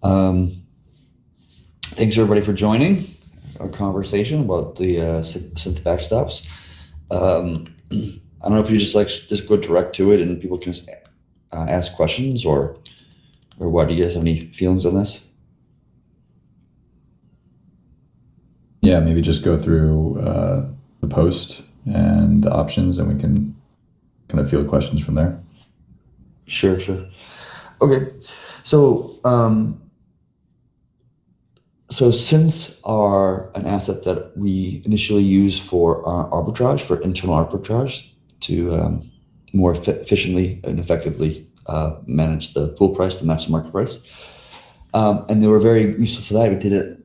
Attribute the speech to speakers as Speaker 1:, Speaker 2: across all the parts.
Speaker 1: Um, Thanks everybody for joining our conversation about the synth backstops. I don't know if you just go direct to it and people can ask questions or what. Do you guys have any feelings on this?
Speaker 2: Yeah, maybe just go through the post and the options, and we can kind of field questions from there.
Speaker 1: Sure. Okay, so synths are an asset that we initially use for arbitrage, for internal arbitrage, to more efficiently and effectively manage the pool price to match the market price. And they were very useful for that. We did it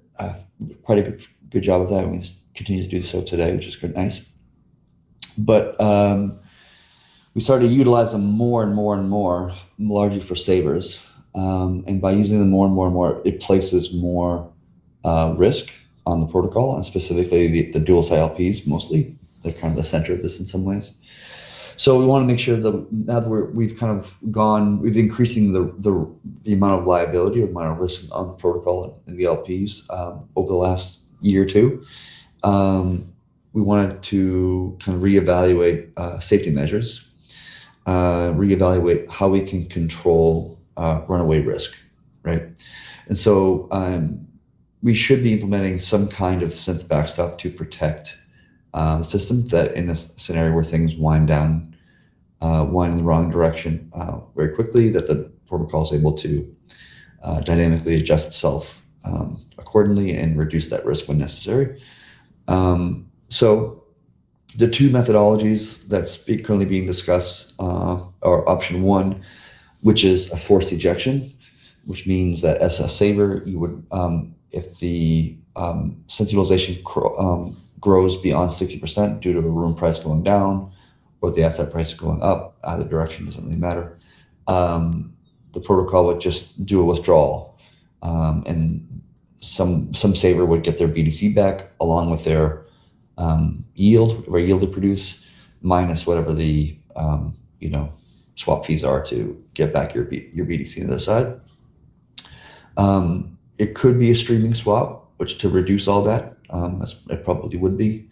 Speaker 1: quite a good job of that. And we continue to do so today, which is good, nice. But we started to utilize them more and more, largely for savers. And by using them more and more, it places more risk on the protocol, and specifically the dual side LPs mostly. They're kind of the center of this in some ways. So we want to make sure that now that we've increasing the amount of liability or the amount of risk on the protocol and the LPs over the last year or two. We wanted to kind of reevaluate safety measures, reevaluate how we can control runaway risk, right? And so we should be implementing some kind of synth backstop to protect the system, that in a scenario where things wind in the wrong direction very quickly, that the protocol is able to dynamically adjust itself accordingly and reduce that risk when necessary. So the two methodologies that's currently being discussed are option one, which is a forced ejection, which means that as a saver, you would, if the synth utilization grows beyond 60% due to a room price going down or the asset price going up, either direction doesn't really matter, the protocol would just do a withdrawal, and some saver would get their BTC back along with their yield, whatever yield they produce, minus whatever the swap fees are to get back your BTC on the other side. It could be a streaming swap, which to reduce all that, it probably would be.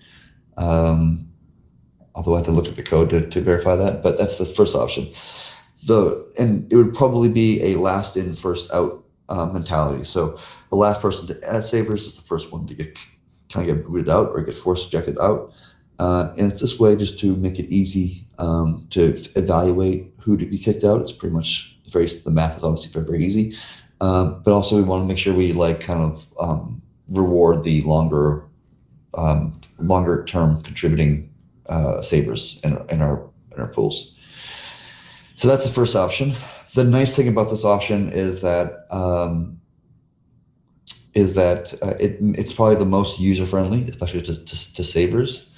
Speaker 1: Although I have to look at the code to verify that, but that's the first option. And it would probably be a last in, first out mentality. So the last person to add savers is the first one to get booted out or get force ejected out. And it's this way just to make it easy to evaluate who to be kicked out. It's pretty much the math is obviously very, very easy. But also we want to make sure we reward the longer term contributing savers in our pools. So that's the first option. The nice thing about this option is that it's probably the most user friendly, especially to savers.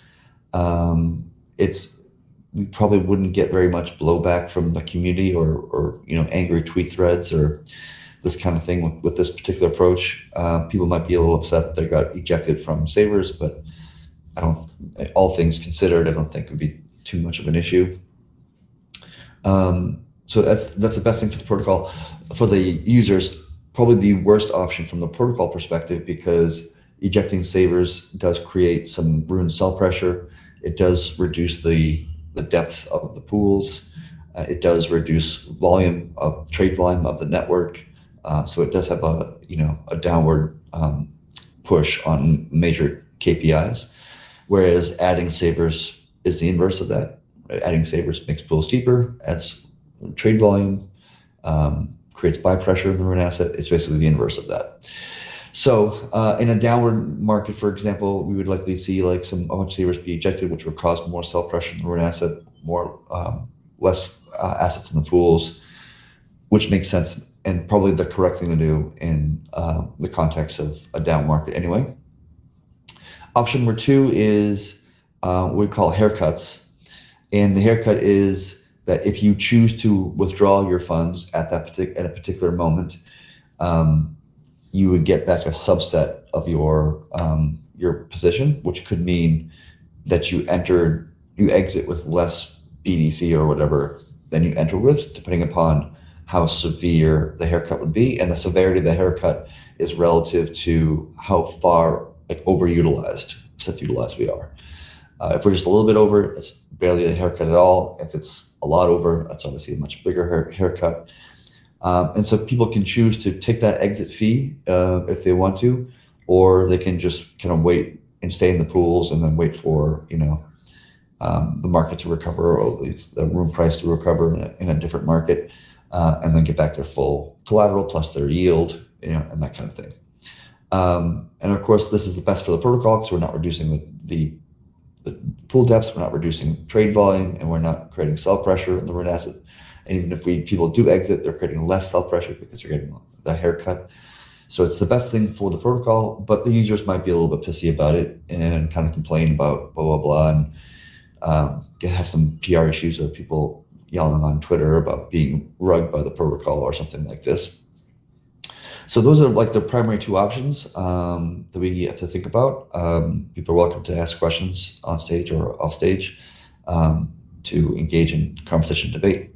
Speaker 1: We probably wouldn't get very much blowback from the community or angry tweet threads or this kind of thing with this particular approach. People might be a little upset that they got ejected from savers, but all things considered, I don't think it would be too much of an issue. So that's the best thing for the protocol. For the users, probably the worst option from the protocol perspective, because ejecting savers does create some ruined sell pressure. It does reduce the depth of the pools. It does reduce trade volume of the network. So it does have a downward push on major KPIs, whereas adding savers is the inverse of that. Right? Adding savers makes pools deeper, adds trade volume, creates buy pressure in the ruin asset. It's basically the inverse of that. So in a downward market, for example, we would likely see a bunch of savers be ejected, which would cause more sell pressure in the ruin asset, less assets in the pools, which makes sense and probably the correct thing to do in the context of a down market anyway. Option number two is what we call haircuts. And the haircut is that if you choose to withdraw your funds at a particular moment, you would get back a subset of your position, which could mean that you exit with less BDC or whatever than you enter with, depending upon how severe the haircut would be, and the severity of the haircut is relative to how far like overutilized, utilized we are. If we're just a little bit over, it's barely a haircut at all. If it's a lot over, that's obviously a much bigger haircut. And so people can choose to take that exit fee if they want to, or they can just kind of wait and stay in the pools and then wait for the market to recover, or at least the room price to recover in a different market, and then get back their full collateral plus their yield, and that kind of thing. And of course, this is the best for the protocol because we're not reducing the pool depths, we're not reducing trade volume, and we're not creating sell pressure in the rent asset. And even if people do exit, they're creating less sell pressure because they're getting the haircut. So it's the best thing for the protocol, but the users might be a little bit pissy about it and kind of complain about blah, blah, blah, and have some PR issues of people yelling on Twitter about being rugged by the protocol or something like this. So those are like the primary two options that we have to think about. People are welcome to ask questions on stage or off stage to engage in conversation debate.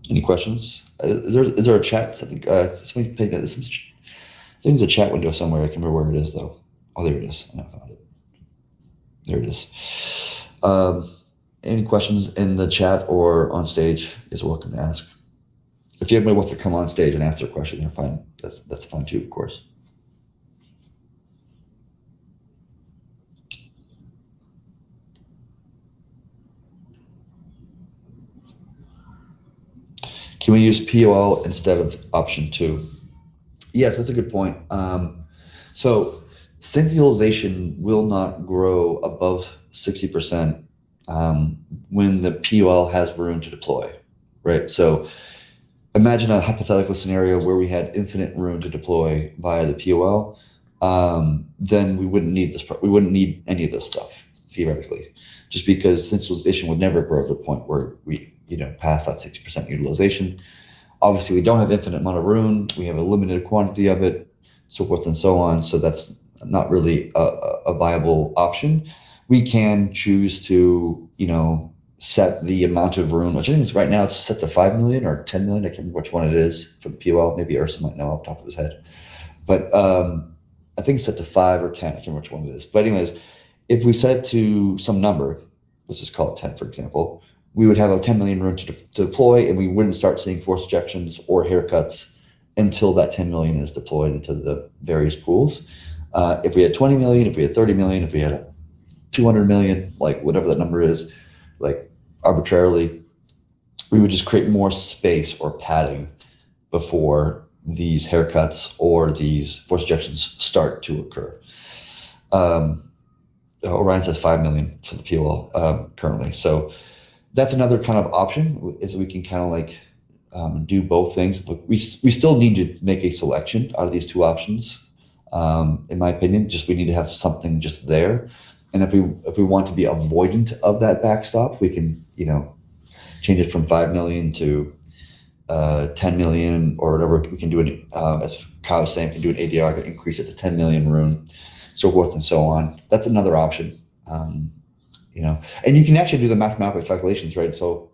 Speaker 1: Any questions? Is there a chat? Something, somebody's paying that. I think there's a chat window somewhere. I can't remember where it is though. Oh, there it is. I found it. There it is. Any questions in the chat or on stage is welcome to ask. If anybody wants to come on stage and ask their question, they're fine. That's fine too, of course. Can we use POL instead of option 2? Yes, that's a good point. So synth utilization will not grow above 60% when the POL has room to deploy, right? So imagine a hypothetical scenario where we had infinite room to deploy via the POL. Then we wouldn't need this. We wouldn't need any of this stuff theoretically, just because synth utilization would never grow to the point where we past that 60% utilization. Obviously, we don't have infinite amount of room. We have a limited quantity of it, so forth and so on. So that's not really a viable option. We can choose to, set the amount of room, which I think is right now it's set to 5 million or 10 million. I can't remember which one it is for the POL. Maybe Ursa might know off the top of his head. But I think it's set to 5 or 10. I can't remember which one it is. But anyways, if we set it to some number, let's just call it 10, for example, we would have a 10 million room to deploy, and we wouldn't start seeing forced ejections or haircuts until that 10 million is deployed into the various pools. If we had 20 million, if we had 30 million, if we had 200 million, like whatever that number is, like arbitrarily, we would just create more space or padding before these haircuts or these forced ejections start to occur. Orion says 5 million for the POL currently. So that's another kind of option, is we can kind of like do both things. But we still need to make a selection out of these two options. In my opinion, we need to have something just there. And if we want to be avoidant of that backstop, we can change it from 5 million to 10 million or whatever. We can do it as Kyle was saying, we can do an ADR that increase it to 10 million room, so forth and so on. That's another option. And you can actually do the mathematical calculations, right? So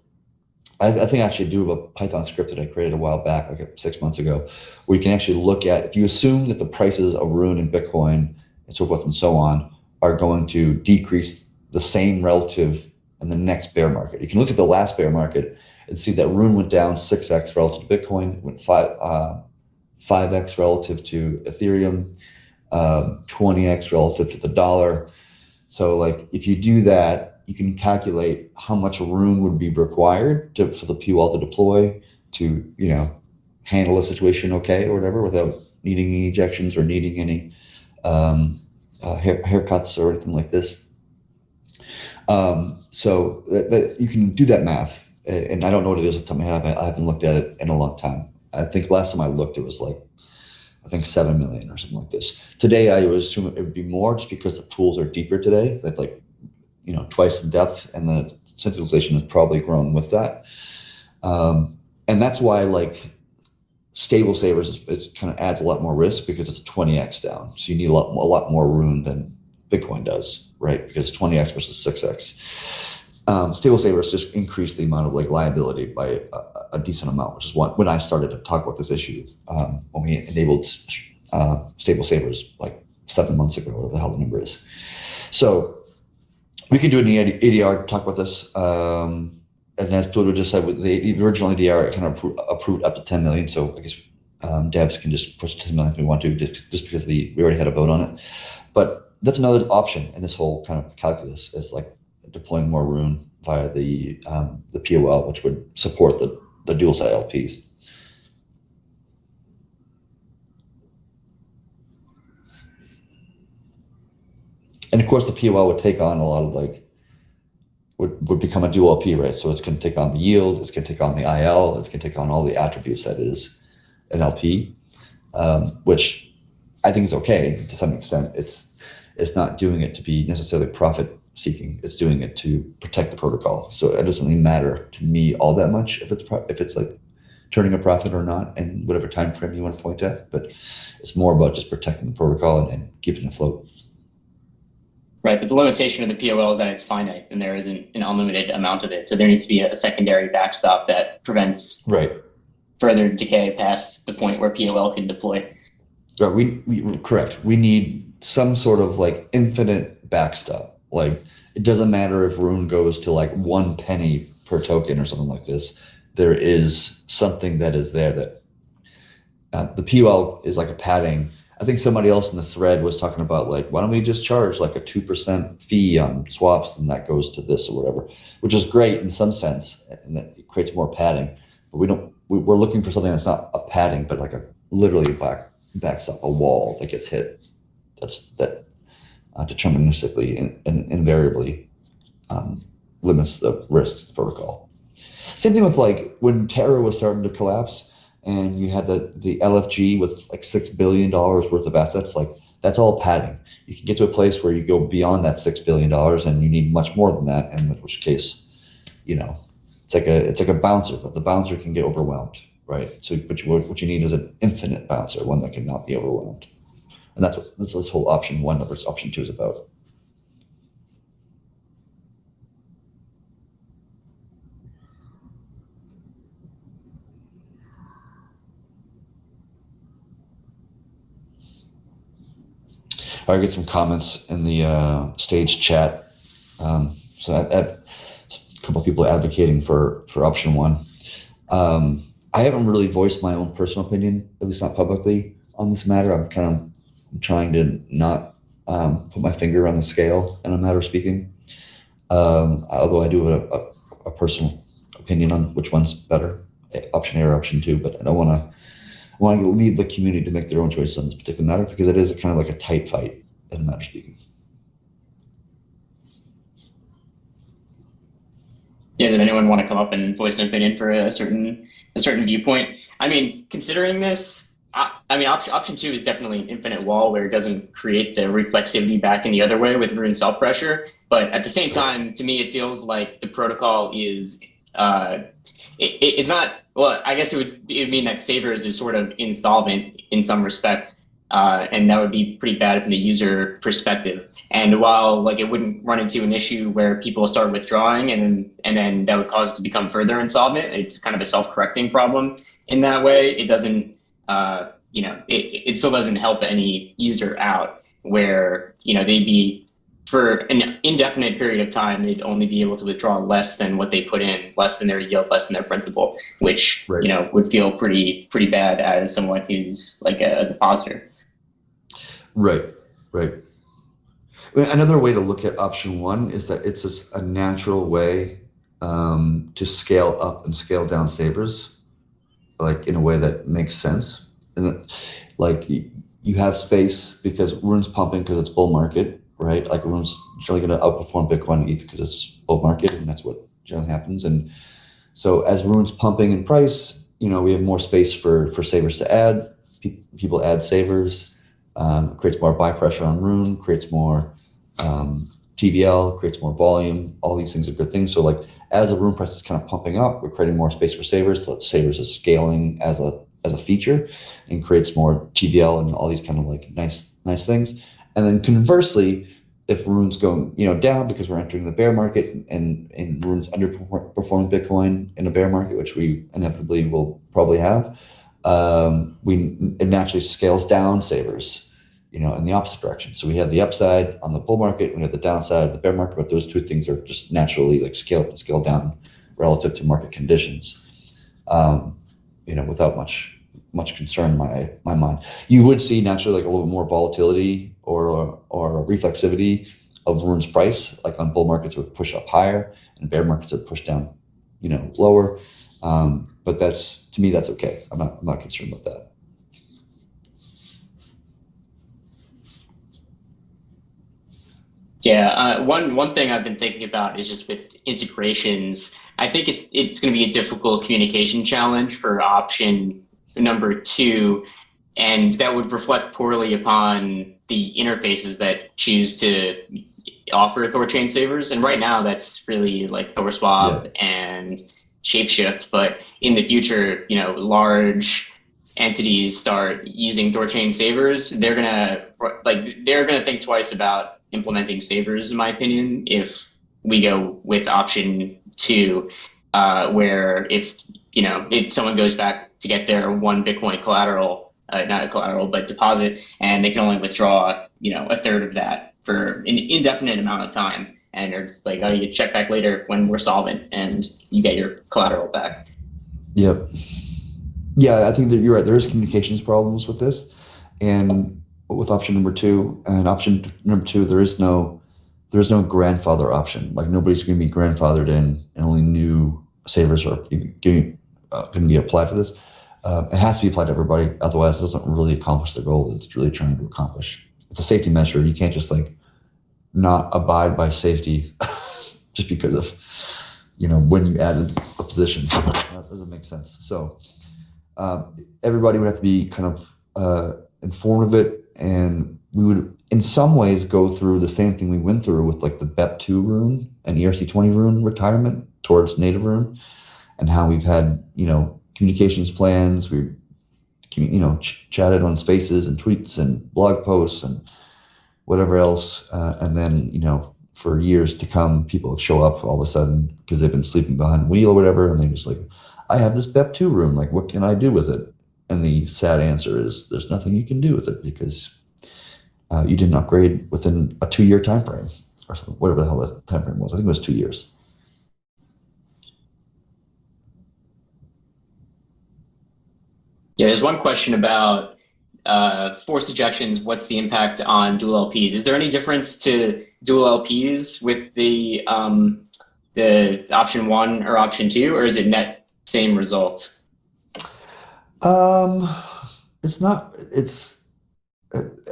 Speaker 1: I think I actually do have a Python script that I created a while back, like 6 months ago, where you can actually look at, if you assume that the prices of Rune and Bitcoin and so forth and so on are going to decrease the same relative in the next bear market. You can look at the last bear market and see that Rune went down 6x relative to Bitcoin, went 5x relative to Ethereum, 20x relative to the dollar. So like if you do that, you can calculate how much room would be required for the POL to deploy to, handle a situation okay or whatever without needing any ejections or needing any haircuts or anything like this. So that you can do that math. And I don't know what it is off the top of my head. I haven't looked at it in a long time. I think last time I looked, it was like, I think 7 million or something like this. Today, I would assume it would be more just because the pools are deeper today. They've like, twice the depth, and the centralization has probably grown with that. And that's why like stable savers, it kind of adds a lot more risk because it's 20x down. So you need a lot more room than Bitcoin does, right? Because 20x versus 6x. Stable savers just increase the amount of like liability by a decent amount, which is when I started to talk about this issue, when we enabled stable savers like 7 months ago, whatever the hell the number is. So we can do an ADR to talk about this. And as Pluto just said, with the original ADR, it kind of approved up to 10 million. So I guess devs can just push 10 million if we want to, just because we already had a vote on it. But that's another option in this whole kind of calculus, is like deploying more Rune via the POL, which would support the dual side LPs. And of course, the POL would take on a lot of would become a dual LP, right? So it's going to take on the yield, it's going to take on the IL, it's going to take on all the attributes that is an LP, which I think is okay to some extent. It's not doing it to be necessarily profit seeking. It's doing it to protect the protocol. So it doesn't really matter to me all that much if it's like turning a profit or not, and whatever time frame you want to point at. But it's more about just protecting the protocol and keeping it afloat.
Speaker 3: Right, but the limitation of the POL is that it's finite and there isn't an unlimited amount of it. So there needs to be a secondary backstop that prevents further decay past the point where POL can deploy.
Speaker 1: Right, we correct. We need some sort of like infinite backstop. Like it doesn't matter if Rune goes to like 1 penny per token or something like this. There is something that is there that the POL is like a padding. I think somebody else in the thread was talking about like, why don't we just charge like a 2% fee on swaps and that goes to this or whatever, which is great in some sense, and that it creates more padding. But we're looking for something that's not a padding, but like literally backstop, a wall that gets hit. That deterministically and invariably limits the risk to the protocol. Same thing with like when Terra was starting to collapse, and you had the LFG with like $6 billion worth of assets, like that's all padding. You can get to a place where you go beyond that $6 billion and you need much more than that, in which case, it's like a bouncer, but the bouncer can get overwhelmed, right? So, but what you need is an infinite bouncer, one that cannot be overwhelmed. And that's what this whole option 1 versus option 2 is about. I get some comments in the stage chat. So a couple of people advocating for option 1. I haven't really voiced my own personal opinion, at least not publicly, on this matter. I'm kind of trying to not put my finger on the scale in a matter of speaking. Although I do have a personal opinion on which one's better, option A or option 2, but I don't want to. I want to leave the community to make their own choices on this particular matter, because it is kind of like a tight fight in a matter of speaking.
Speaker 3: Yeah, did anyone want to come up and voice an opinion for a certain viewpoint? I mean, considering this, option 2 is definitely an infinite wall where it doesn't create the reflexivity back in the other way with Rune self-pressure. But at the same time, to me, it feels like the protocol is it's not. Well, I guess it would mean that Savers is sort of insolvent in some respects, and that would be pretty bad from the user perspective. And while like it wouldn't run into an issue where people start withdrawing and then that would cause it to become further insolvent, it's kind of a self-correcting problem in that way. It doesn't, it still doesn't help any user out where they'd be, for an indefinite period of time, they'd only be able to withdraw less than what they put in, less than their yield, less than their principal, which would feel pretty bad as someone who's like a depositor.
Speaker 1: Right. Another way to look at option 1 is that it's just a natural way to scale up and scale down savers, like in a way that makes sense. And that, like you have space because Rune's pumping because it's bull market. Right, like Rune's generally going to outperform Bitcoin and ETH because it's bull market, and that's what generally happens. And so, as Rune's pumping in price, we have more space for savers to add. People add savers, creates more buy pressure on Rune, creates more TVL, creates more volume. All these things are good things. So, like as the Rune price is kind of pumping up, we're creating more space for savers. So savers is scaling as a feature, and creates more TVL and all these kind of like nice things. And then conversely, if runes go down because we're entering the bear market and runes underperforming Bitcoin in a bear market, which we inevitably will probably have, it naturally scales down savers, in the opposite direction. So we have the upside on the bull market, we have the downside of the bear market, but those two things are just naturally like scale up and scale down relative to market conditions, without much concern in my mind. You would see naturally like a little bit more volatility or reflexivity of rune's price, like on bull markets would push up higher and bear markets would push down, lower. But to me, that's okay. I'm not concerned with that.
Speaker 3: Yeah, one thing I've been thinking about is just with integrations. I think it's going to be a difficult communication challenge for option number 2, and that would reflect poorly upon the interfaces that choose to offer Thorchain savers. And right now, that's really like ThorSwap and Shapeshift. But in the future, large entities start using Thorchain savers, they're gonna think twice about implementing savers, in my opinion, if we go with option 2, where if someone goes back to get their 1 Bitcoin collateral, not a collateral, but deposit, and they can only withdraw, a third of that for an indefinite amount of time. And they're just like, oh, you get check back later when we're solvent and you get your collateral back.
Speaker 1: Yep. Yeah, I think that you're right. There is communications problems with this. And with option number 2, there is no grandfather option. Like nobody's going to be grandfathered in, and only new savers are going to be applied for this. It has to be applied to everybody, otherwise it doesn't really accomplish the goal that it's really trying to accomplish. It's a safety measure. You can't just like not abide by safety just because of when you added a position. So that doesn't make sense. So everybody would have to be kind of informed of it. And we would, in some ways, go through the same thing we went through with like the BEP2 rune and ERC20 rune retirement towards native rune, and how we've had, communications plans. We, chatted on spaces and tweets and blog posts and whatever else. And then, for years to come, people show up all of a sudden because they've been sleeping behind the wheel or whatever. And they're just like, I have this BEP2 rune. Like, what can I do with it? And the sad answer is there's nothing you can do with it because you didn't upgrade within a 2-year time frame or something, whatever the hell that time frame was. I think it was 2 years.
Speaker 3: Yeah, there's one question about forced ejections. What's the impact on dual LPs? Is there any difference to dual LPs with the option 1 or option 2, or is it net same result?
Speaker 1: It's not.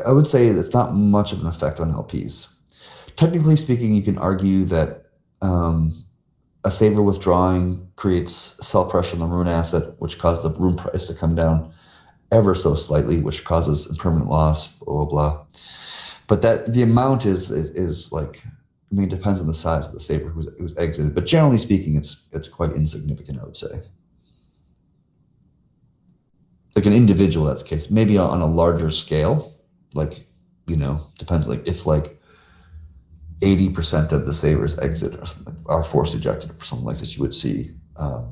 Speaker 1: I would say it's not much of an effect on LPs. Technically speaking, you can argue that a saver withdrawing creates sell pressure on the rune asset, which causes the rune price to come down ever so slightly, which causes impermanent loss, blah, blah, blah. But that the amount is like, it depends on the size of the saver who's exited. But generally speaking, it's quite insignificant, I would say. Like an individual, that's the case. Maybe on a larger scale, like, depends. Like if like 80% of the savers exit or something, are forced ejected or something like this, you would see a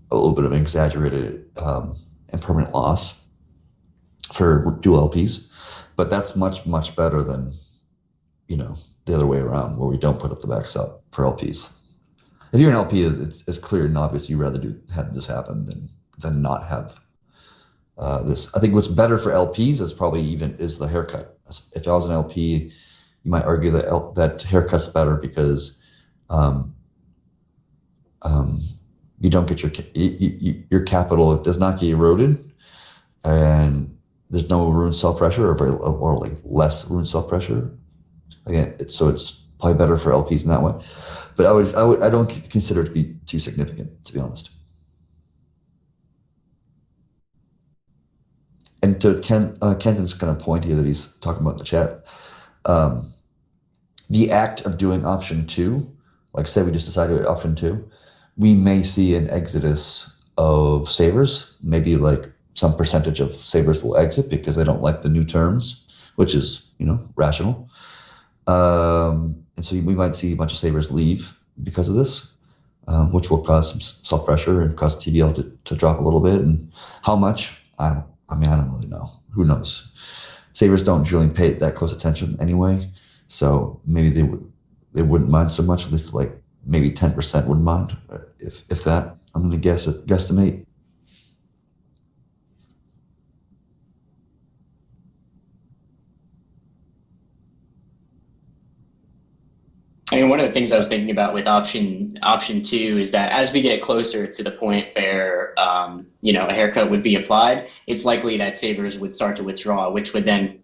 Speaker 1: little bit of an exaggerated impermanent loss for dual LPs. But that's much, much better than, the other way around, where we don't put up the backstop for LPs. If you're an LP, it's clear and obvious you'd rather have this happen than not have this. I think what's better for LPs is the haircut. If I was an LP, you might argue that haircut's better because you don't get your capital does not get eroded, and there's no rune sell pressure or like less rune sell pressure. Again, so it's probably better for LPs in that way. But I don't consider it to be too significant, to be honest. And to Kenton's kind of point here that he's talking about in the chat, the act of doing option 2, like say we just decided option 2, we may see an exodus of savers. Maybe like some percentage of savers will exit because they don't like the new terms, which is rational. And so we might see a bunch of savers leave because of this, which will cause some self pressure and cause TVL to drop a little bit. And how much? I mean, I don't really know. Who knows? Savers don't generally pay that close attention anyway, so maybe they wouldn't mind so much. At least like maybe 10% wouldn't mind, if that. I'm gonna guesstimate.
Speaker 3: I mean, one of the things I was thinking about with option two is that as we get closer to the point where a haircut would be applied, it's likely that savers would start to withdraw, which would then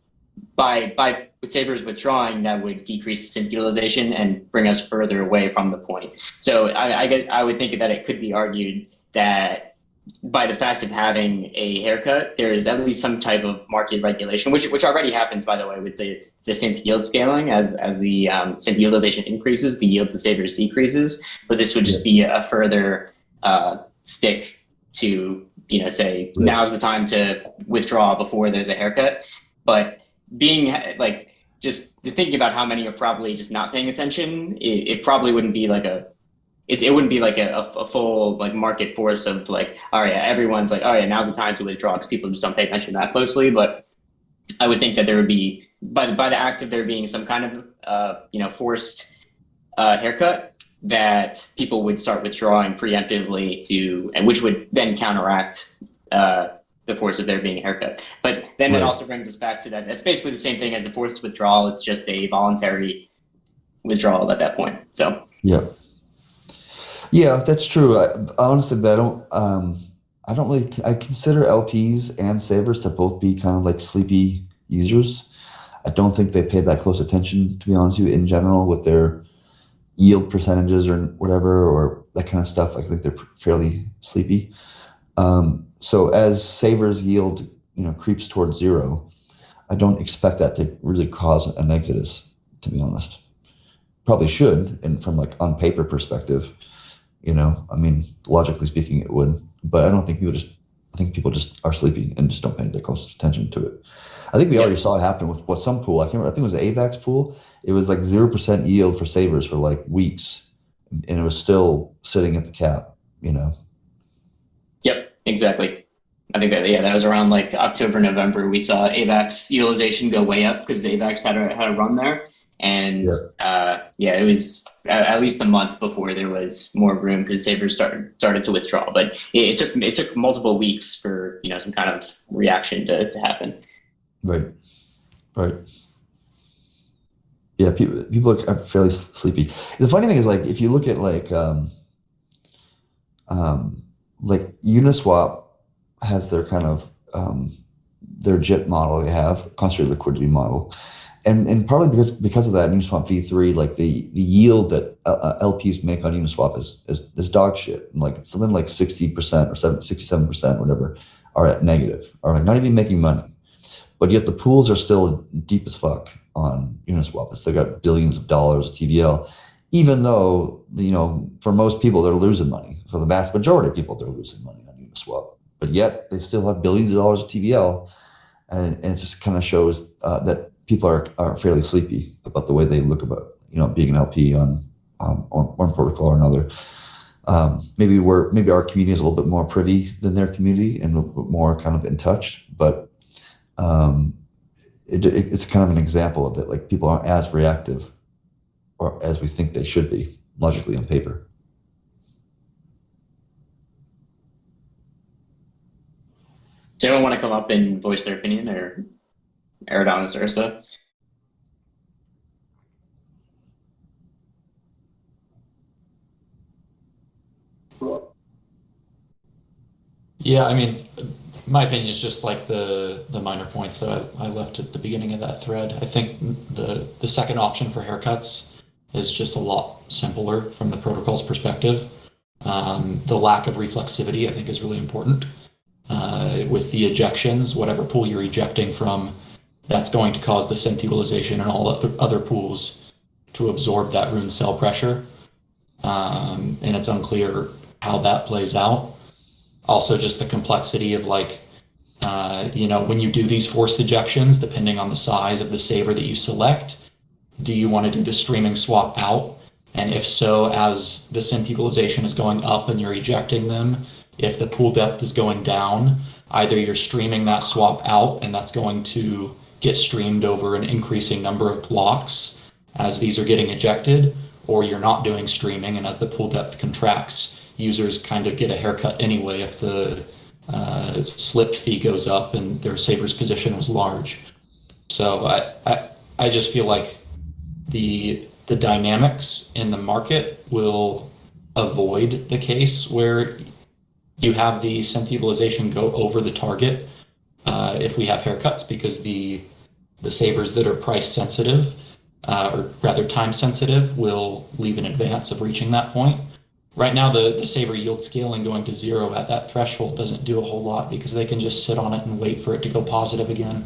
Speaker 3: by savers withdrawing, that would decrease the synth utilization and bring us further away from the point. So I would think that it could be argued that by the fact of having a haircut, there is at least some type of market regulation, which already happens, by the way, with the synth yield scaling. As the synth utilization increases, the yield to savers decreases. But this would just be a further stick to say now's the time to withdraw before there's a haircut. But being like just thinking about how many are probably just not paying attention, it probably wouldn't be like it wouldn't be like a full like market force of like, all right, everyone's like, oh yeah, now's the time to withdraw because people just don't pay attention that closely. But I would think that there would be by the act of there being some kind of forced haircut, that people would start withdrawing preemptively and which would then counteract the force of there being a haircut. But then that also brings us back to that. That's basically the same thing as a forced withdrawal. It's just a voluntary withdrawal at that point. So
Speaker 1: yeah, that's true. Honestly, but I don't really. I consider LPs and savers to both be kind of like sleepy users. I don't think they pay that close attention, to be honest with you, in general, with their yield percentages or whatever, or that kind of stuff. I think they're fairly sleepy. So as savers yield, creeps towards zero, I don't expect that to really cause an exodus, to be honest. Probably should, and from like on paper perspective, I mean, logically speaking, it would, but I don't think I think people just are sleepy and just don't pay that close attention to it. I think we already saw it happen with some pool. I can't remember. I think it was the AVAX pool. It was like 0% yield for savers for like weeks, and it was still sitting at the cap.
Speaker 3: Yep, exactly. I think that was around like October, November. We saw AVAX utilization go way up because AVAX had a run there, and it was at least a month before there was more room because savers started to withdraw. But it took multiple weeks for some kind of reaction to happen.
Speaker 1: Right. Yeah, people are fairly sleepy. The funny thing is, like, if you look at like Uniswap has their kind of their JIT model they have, concentrated liquidity model. And partly because of that, Uniswap V3, like the yield that LPs make on Uniswap is dog shit. And like something like 60% or 67%, whatever, are at negative, or like not even making money. But yet the pools are still deep as fuck on Uniswap. It's still got billions of dollars of TVL, even though for most people they're losing money. For the vast majority of people, they're losing money on Uniswap. But yet they still have billions of dollars of TVL, and it just kind of shows that people are fairly sleepy about the way they look about being an LP on one protocol or another. Maybe our community is a little bit more privy than their community and a little bit more kind of in touch, but it's kind of an example of that. Like, people aren't as reactive or as we think they should be logically on paper.
Speaker 3: Does anyone want to come up and voice their opinion, or Aerodonis or Ursa?
Speaker 4: Yeah, I mean, my opinion is just like the minor points that I left at the beginning of that thread. I think the second option for haircuts is just a lot simpler from the protocol's perspective. The lack of reflexivity, I think, is really important. With the ejections, whatever pool you're ejecting from, that's going to cause the synth utilization and all other pools to absorb that rune cell pressure. And it's unclear how that plays out. Also, just the complexity of like, when you do these forced ejections, depending on the size of the saver that you select, do you want to do the streaming swap out? And if so, as the synth utilization is going up and you're ejecting them, if the pool depth is going down, either you're streaming that swap out and that's going to get streamed over an increasing number of blocks as these are getting ejected, or you're not doing streaming, and as the pool depth contracts, users kind of get a haircut anyway if the slip fee goes up and their saver's position was large. So I just feel like the dynamics in the market will avoid the case where you have the synth utilization go over the target if we have haircuts, because the savers that are price sensitive, or rather time sensitive, will leave in advance of reaching that point. Right now, the saver yield scaling going to 0 at that threshold doesn't do a whole lot because they can just sit on it and wait for it to go positive again.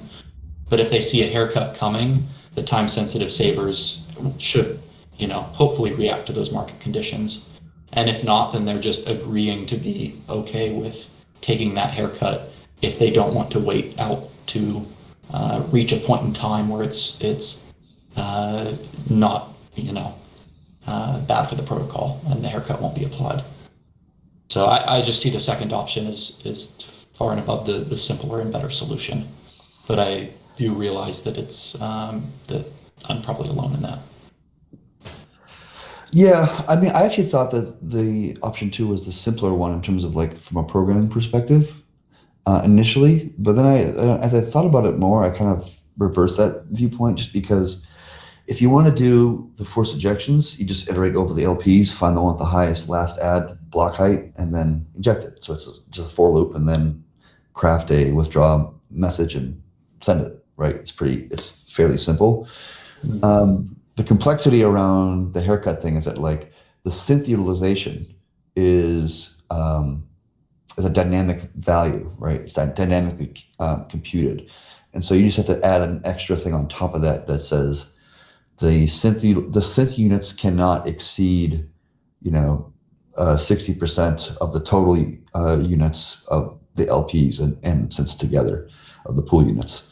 Speaker 4: But if they see a haircut coming, the time sensitive savers should, hopefully react to those market conditions. And if not, then they're just agreeing to be okay with taking that haircut if they don't want to wait out to reach a point in time where it's not, bad for the protocol and the haircut won't be applied. So I just see the second option is far and above the simpler and better solution. But I do realize that it's that I'm probably alone in that.
Speaker 1: Yeah, I mean, I actually thought that the option 2 was the simpler one in terms of like from a programming perspective initially, but then as I thought about it more, I kind of reversed that viewpoint just because if you want to do the forced ejections, you just iterate over the LPs, find the one with the highest last add block height, and then inject it. So it's just a for loop, and then craft a withdraw message and send it. Right? It's fairly simple. The complexity around the haircut thing is that like the synth utilization is a dynamic value, right? It's dynamically computed, and so you just have to add an extra thing on top of that that says the synth units cannot exceed 60% of the total units of the LPs and synths together of the pool units.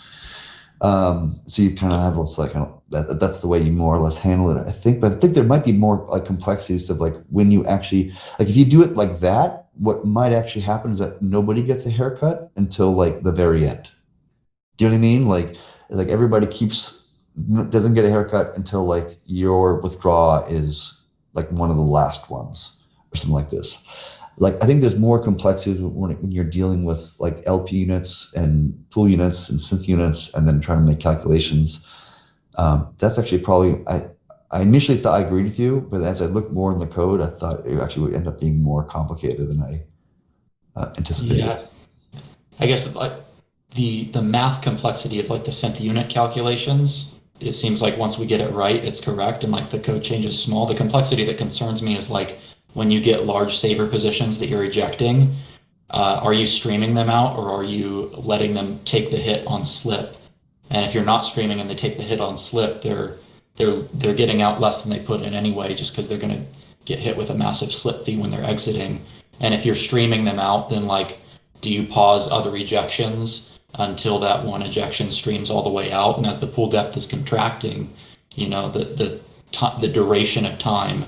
Speaker 1: So you kind of have this like that's the way you more or less handle it, I think. But I think there might be more like complexities of like when you actually like if you do it like that, what might actually happen is that nobody gets a haircut until like the very end. Do you know what I mean? Like everybody doesn't get a haircut until like your withdraw is like one of the last ones or something like this. Like I think there's more complexity when you're dealing with like LP units and pool units and synth units and then trying to make calculations. That's actually probably I initially thought I agreed with you, but as I looked more in the code, I thought it actually would end up being more complicated than I anticipated.
Speaker 4: Yeah, I guess like the math complexity of like the synth unit calculations. It seems like once we get it right, it's correct, and like the code change is small. The complexity that concerns me is like when you get large saver positions that you're ejecting, are you streaming them out or are you letting them take the hit on slip? And if you're not streaming and they take the hit on slip, they're getting out less than they put in anyway, just because they're going to get hit with a massive slip fee when they're exiting. And if you're streaming them out, then like, do you pause other ejections until that one ejection streams all the way out? And as the pool depth is contracting, the duration of time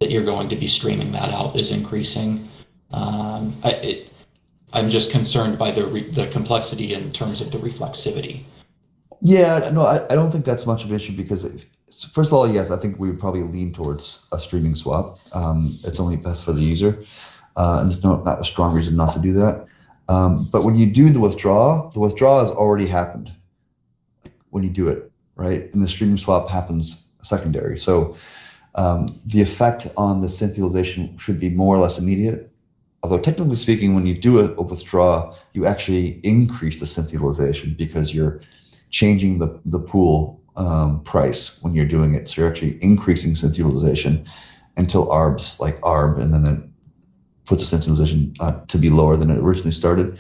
Speaker 4: that you're going to be streaming that out is increasing. I'm just concerned by the complexity in terms of the reflexivity.
Speaker 1: Yeah, no, I don't think that's much of an issue because first of all, yes, I think we would probably lean towards a streaming swap. It's only best for the user, and there's not a strong reason not to do that. But when you do the withdrawal has already happened when you do it, right? And the streaming swap happens secondary. So the effect on the synth utilization should be more or less immediate. Although technically speaking, when you do a withdraw, you actually increase the synth utilization because you're changing the pool price when you're doing it. So you're actually increasing synth utilization until ARBs like ARB, and then it puts the synth utilization to be lower than it originally started.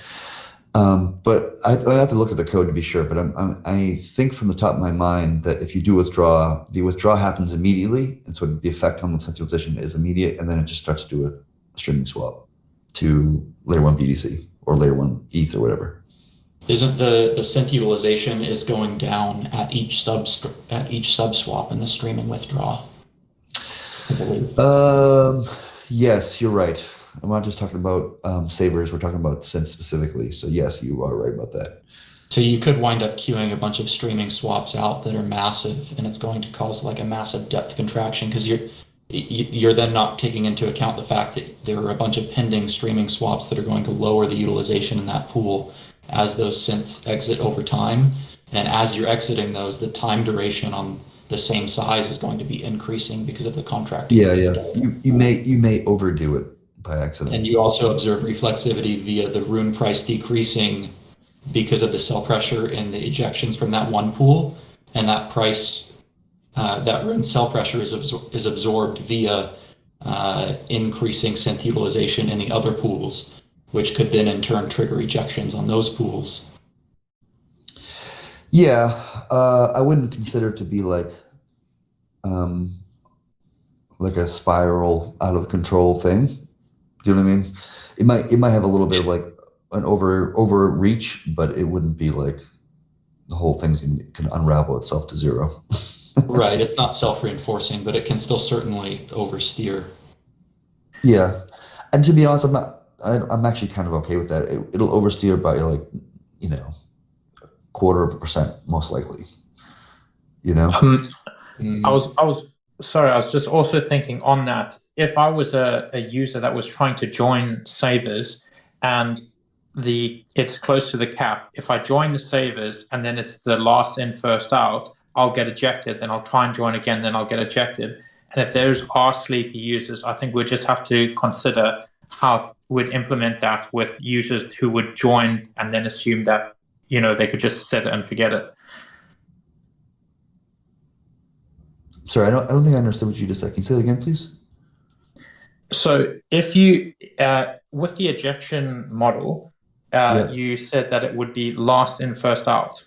Speaker 1: But I have to look at the code to be sure. But I think from the top of my mind that if you do withdraw, the withdrawal happens immediately, and so the effect on the synth utilization is immediate, and then it just starts to do a streaming swap to layer 1 BTC or layer 1 ETH or whatever.
Speaker 4: Isn't the synth utilization is going down at each sub swap in the streaming withdraw? I believe.
Speaker 1: Yes, you're right. I'm not just talking about savers. We're talking about synth specifically. So yes, you are right about that.
Speaker 4: So you could wind up queuing a bunch of streaming swaps out that are massive, and it's going to cause like a massive depth contraction because you're then not taking into account the fact that there are a bunch of pending streaming swaps that are going to lower the utilization in that pool as those synths exit over time. And as you're exiting those, the time duration on the same size is going to be increasing because of the contracting.
Speaker 1: Yeah. You may overdo it by accident.
Speaker 4: And you also observe reflexivity via the rune price decreasing because of the sell pressure and the ejections from that one pool, and that price, that rune sell pressure is absorbed via increasing synth utilization in the other pools, which could then in turn trigger ejections on those pools.
Speaker 1: Yeah, I wouldn't consider it to be like a spiral out of control thing. Do you know what I mean? It might have a little bit of like an overreach, but it wouldn't be like the whole thing can unravel itself to zero.
Speaker 4: Right, it's not self-reinforcing, but it can still certainly oversteer.
Speaker 1: Yeah, and to be honest, I'm actually kind of okay with that. It'll oversteer by like, 0.25% most likely.
Speaker 5: I was sorry. I was just also thinking on that. If I was a user that was trying to join savers, and it's close to the cap, if I join the savers and then it's the last in first out, I'll get ejected. Then I'll try and join again. Then I'll get ejected. And if those are sleepy users, I think we just have to consider how we'd implement that with users who would join and then assume that they could just set it and forget it.
Speaker 1: Sorry, I don't think I understood what you just said. Can you say that again, please?
Speaker 5: So if you, with the ejection model, you said that it would be last in, first out.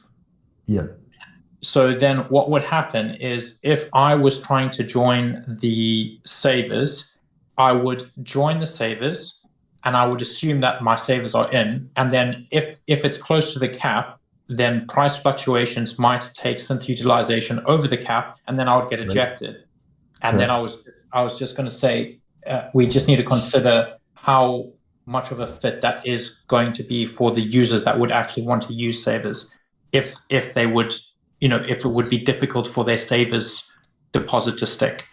Speaker 1: Yeah.
Speaker 5: So then what would happen is if I was trying to join the savers, I would join the savers and I would assume that my savers are in. And then if it's close to the cap, then price fluctuations might take synth utilization over the cap, and then I would get ejected. Right. And then I was just going to say, we just need to consider how much of a fit that is going to be for the users that would actually want to use savers, if they would, if it would be difficult for their savers deposit to stick.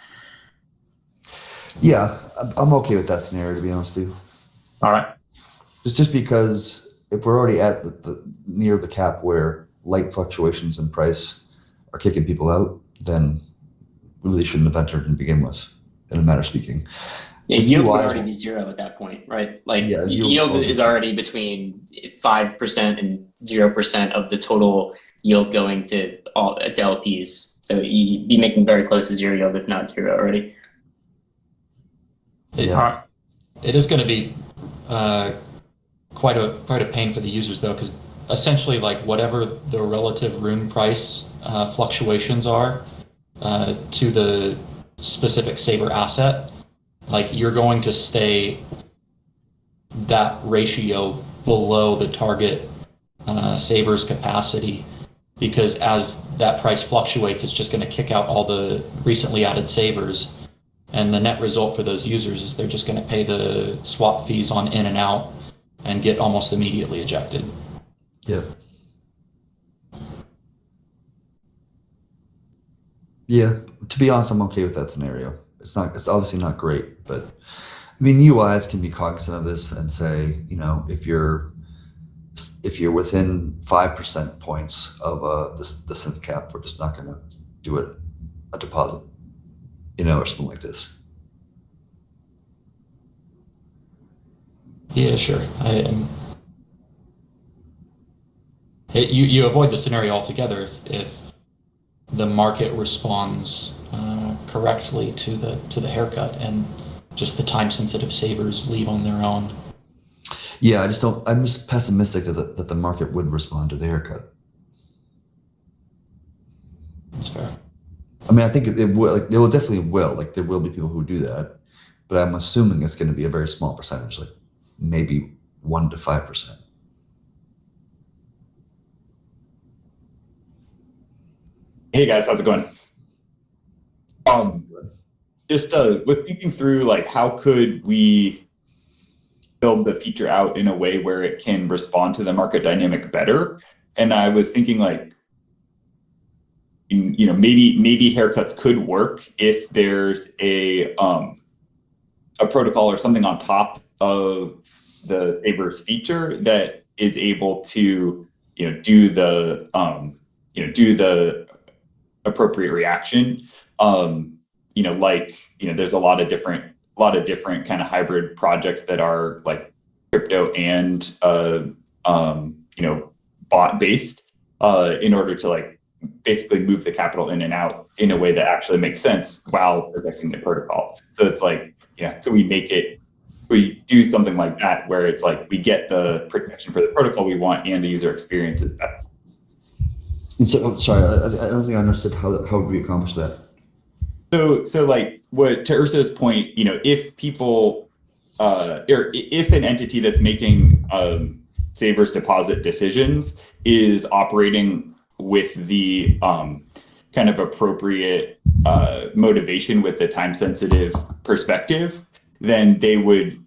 Speaker 1: Yeah, I'm okay with that scenario, to be honest with you.
Speaker 5: All right.
Speaker 1: Just because if we're already at the near the cap where light fluctuations in price are kicking people out, then we really shouldn't have entered to begin with, in a manner of speaking.
Speaker 3: Yeah, yield would already be zero at that point, right? Like yield is already between 5% and 0% of the total yield going to LPs. So you'd be making very close to zero yield, if not zero already.
Speaker 4: It is going to be quite a pain for the users though, because essentially like whatever the relative rune price fluctuations are to the specific saver asset, like you're going to stay that ratio below the target saver's capacity, because as that price fluctuates, it's just going to kick out all the recently added savers, and the net result for those users is they're just going to pay the swap fees on in and out and get almost immediately ejected.
Speaker 1: Yeah. Yeah, to be honest, I'm okay with that scenario. It's obviously not great, but I mean, UIs can be cognizant of this and say, if you're within 5% points of the synth cap, we're just not going to do a deposit, or something like this.
Speaker 4: Yeah, sure. You avoid the scenario altogether if the market responds correctly to the haircut, and just the time sensitive savers leave on their own.
Speaker 1: Yeah, I'm just pessimistic that the market would respond to the haircut.
Speaker 4: That's fair.
Speaker 1: I mean, I think it will. Like, there definitely will. Like, there will be people who do that, but I'm assuming it's going to be a very small percentage, like maybe 1 to 5%.
Speaker 6: Hey guys, how's it going? Just was thinking through like how could we build the feature out in a way where it can respond to the market dynamic better. And I was thinking like, maybe haircuts could work if there's a protocol or something on top of the Savers feature that is able to do the appropriate reaction. There's a lot of different kind of hybrid projects that are like crypto and bot based in order to like basically move the capital in and out in a way that actually makes sense while protecting the protocol. So it's like, could we do something like that where it's like we get the protection for the protocol we want and the user experience is better.
Speaker 1: And so, sorry, I don't think I understood how would we accomplish that.
Speaker 6: So like what to Ursa's point, if people or if an entity that's making Savers deposit decisions is operating with the kind of appropriate motivation with the time sensitive perspective, then they would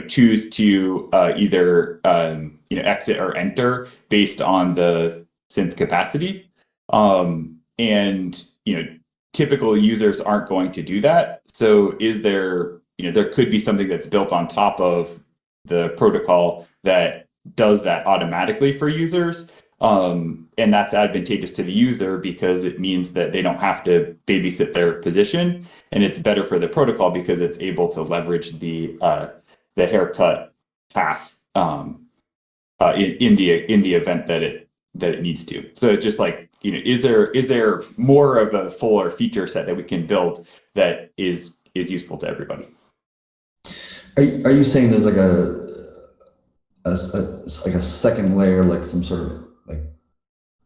Speaker 6: choose to either exit or enter based on the synth capacity. And typical users aren't going to do that. So is there could be something that's built on top of the protocol that does that automatically for users. And that's advantageous to the user because it means that they don't have to babysit their position, and it's better for the protocol because it's able to leverage the haircut path in the event that it needs to. So it's just like, is there more of a fuller feature set that we can build that is useful to everybody?
Speaker 1: Are you saying there's like a second layer, like some sort of like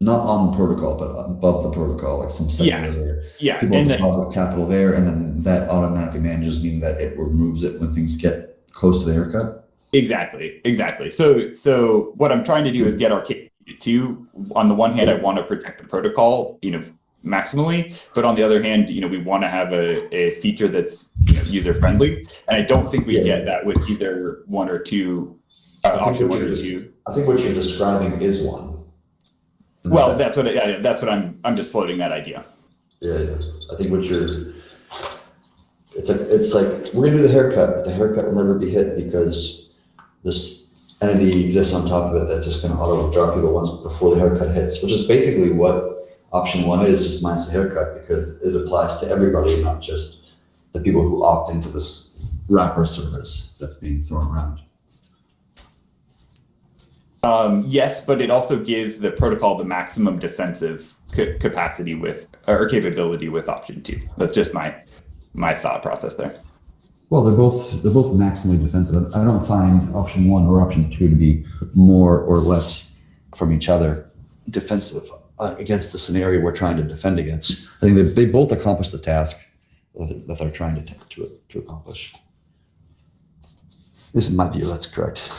Speaker 1: not on the protocol but above the protocol, like some second layer?
Speaker 6: Yeah.
Speaker 1: People deposit capital there, and then that automatically manages, meaning that it removes it when things get close to the haircut.
Speaker 6: Exactly. So what I'm trying to do is get our to, on the one hand, I want to protect the protocol, maximally, but on the other hand, we want to have a feature that's user friendly, and I don't think we get that with either one or two. Option one or two.
Speaker 1: I think what you're describing is one.
Speaker 6: Well, that's what I'm just floating that idea.
Speaker 1: Yeah. I think it's like we're gonna do the haircut, but the haircut will never be hit because this entity exists on top of it that's just gonna auto draw people once before the haircut hits, which is basically what option one is, just minus the haircut, because it applies to everybody, not just the people who opt into this wrapper service that's being thrown around.
Speaker 6: Yes, but it also gives the protocol the maximum defensive capacity or capability with option two. That's just my thought process there.
Speaker 1: Well, they're both maximally defensive. I don't find option one or option two to be more or less from each other defensive against the scenario we're trying to defend against. I think they both accomplish the task that they're trying to accomplish. This is my view. That's correct.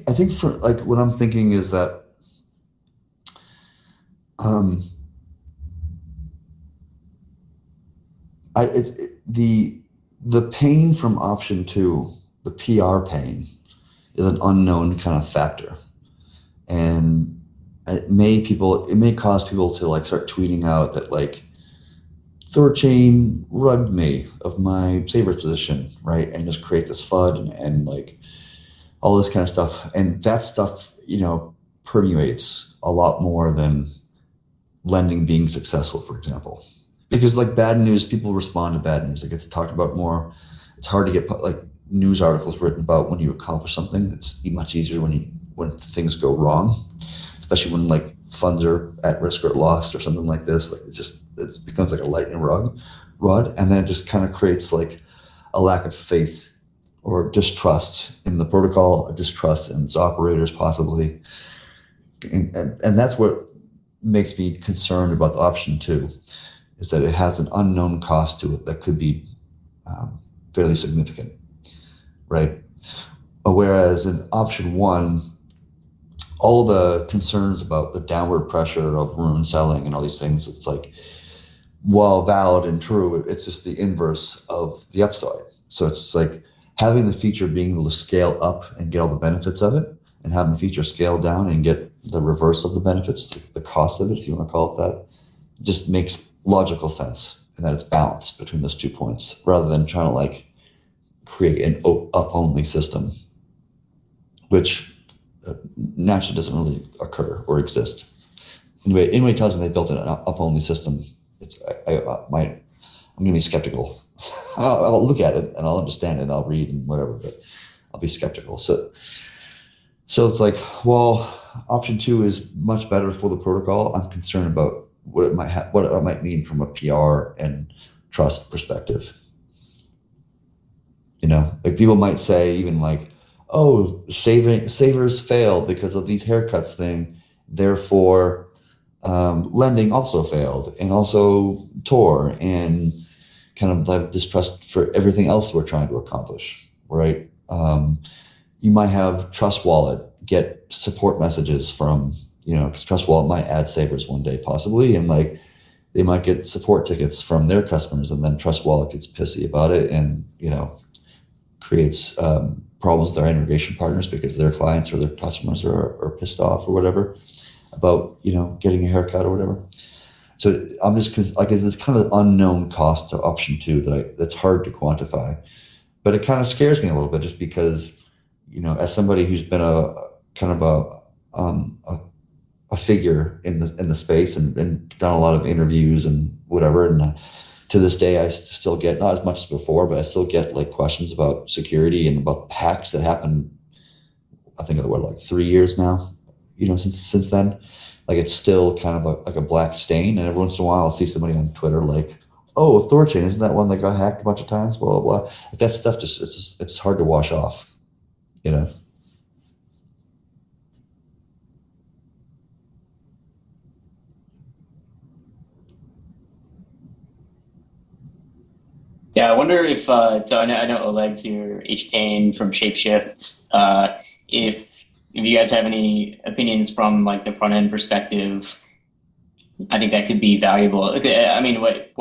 Speaker 1: I think for like what I'm thinking is that the pain from option two, the PR pain, is an unknown kind of factor, and it may cause people to like start tweeting out that like Thorchain rugged me of my Savers position, right? And just create this FUD and like all this kind of stuff. And that stuff, permeates a lot more than lending being successful, for example. Because like bad news, people respond to bad news. It gets talked about more. It's hard to get like news articles written about when you accomplish something. It's much easier when things go wrong, especially when like funds are at risk or lost or something like this. Like it becomes like a lightning rod, and then it just kind of creates like a lack of faith or distrust in the protocol, a distrust in its operators possibly, and that's what makes me concerned about the option two, is that it has an unknown cost to it that could be fairly significant, right? Whereas in option 1, all the concerns about the downward pressure of rune selling and all these things, it's like, while valid and true, it's just the inverse of the upside. So it's like having the feature being able to scale up and get all the benefits of it, and having the feature scale down and get the reverse of the benefits, the cost of it, if you want to call it that, just makes logical sense, and that it's balanced between those 2 points, rather than trying to like create an up-only system, which naturally doesn't really occur or exist. Anybody tells me they built an up-only system, I'm going to be skeptical. I'll look at it and I'll understand it, I'll read and whatever, but I'll be skeptical. So it's like, well, option 2 is much better for the protocol. I'm concerned about what it might mean from a PR and trust perspective. You know, like people might say even like, oh, savers failed because of these haircuts thing, therefore lending also failed, and also Tor, and kind of have distrust for everything else we're trying to accomplish, right? You might have Trust Wallet get support messages from, you know, because Trust Wallet might add savers one day possibly, and like they might get support tickets from their customers, and then Trust Wallet gets pissy about it and, you know, creates problems with their integration partners because their clients or their customers are pissed off or whatever about, you know, getting a haircut or whatever. So I'm just like, it's kind of unknown cost to option 2 that's hard to quantify, but it kind of scares me a little bit, just because, you know, as somebody who's been a kind of a figure in the space and done a lot of interviews and whatever, and to this day I still get, not as much as before, but I still get like questions about security and about hacks that happened, I think like 3 years now, you know, since then. Like it's still kind of like a black stain, and every once in a while I'll see somebody on Twitter like, oh, Thorchain, isn't that one that got hacked a bunch of times, blah blah blah. Like that stuff it's hard to wash off, you know.
Speaker 3: Yeah, I wonder if so. I know Oleg's here, H Payne from Shapeshift. If you guys have any opinions from like the front end perspective, I think that could be valuable. Okay, I mean, what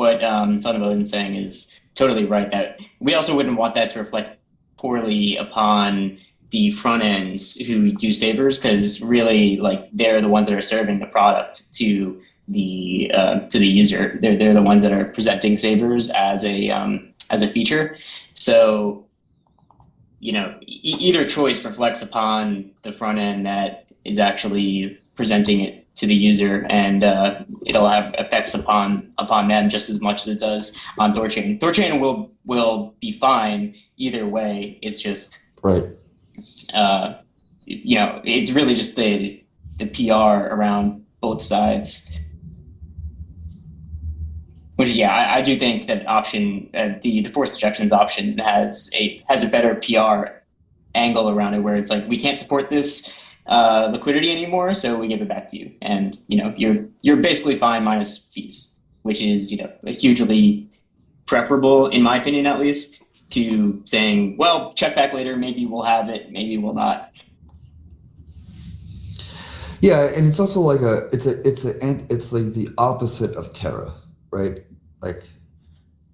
Speaker 3: Son of Odin's saying is totally right. That we also wouldn't want that to reflect poorly upon the front ends who do savers, because really, like, they're the ones that are serving the product to the user. They're the ones that are presenting savers as a feature. So, you know, either choice reflects upon the front end that is actually presenting it to the user, and it'll have effects upon them just as much as it does on Thorchain. Thorchain will be fine either way. It's just
Speaker 1: right.
Speaker 3: You know, it's really just the PR around both sides. Which, yeah, I do think that option, the forced ejections option has a better PR angle around it, where it's like, we can't support this liquidity anymore, so we give it back to you, and, you know, you're basically fine minus fees, which is, you know, hugely preferable, in my opinion at least, to saying, well, check back later, maybe we'll have it, maybe we'll not.
Speaker 1: Yeah, and it's also like it's like the opposite of Terra, right? Like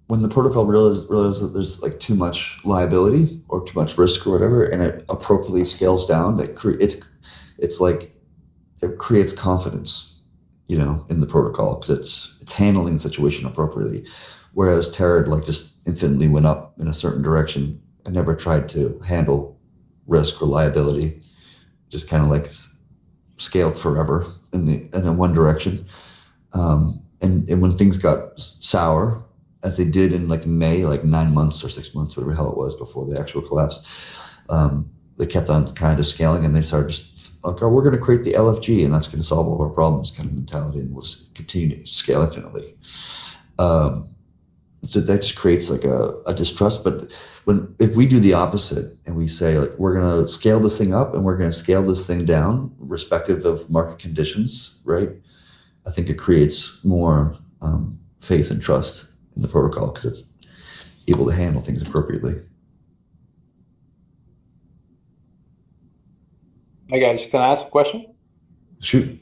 Speaker 1: when the protocol realizes that there's like too much liability or too much risk or whatever, and it appropriately scales down, it's like it creates confidence, you know, in the protocol, because it's handling the situation appropriately. Whereas Terra like just infinitely went up in a certain direction and never tried to handle risk or liability, just kind of like scaled forever in one direction. And when things got sour, as they did in like May, like 9 months or 6 months, whatever the hell it was before the actual collapse, they kept on kind of scaling, and they started just like, oh, we're going to create the LFG, and that's going to solve all of our problems kind of mentality, and we'll continue to scale infinitely. So that just creates like a distrust. But if we do the opposite and we say, like, we're going to scale this thing up and we're going to scale this thing down, respective of market conditions, right? I think it creates more faith and trust in the protocol because it's able to handle things appropriately.
Speaker 7: Hi guys, can I ask a question?
Speaker 1: Shoot.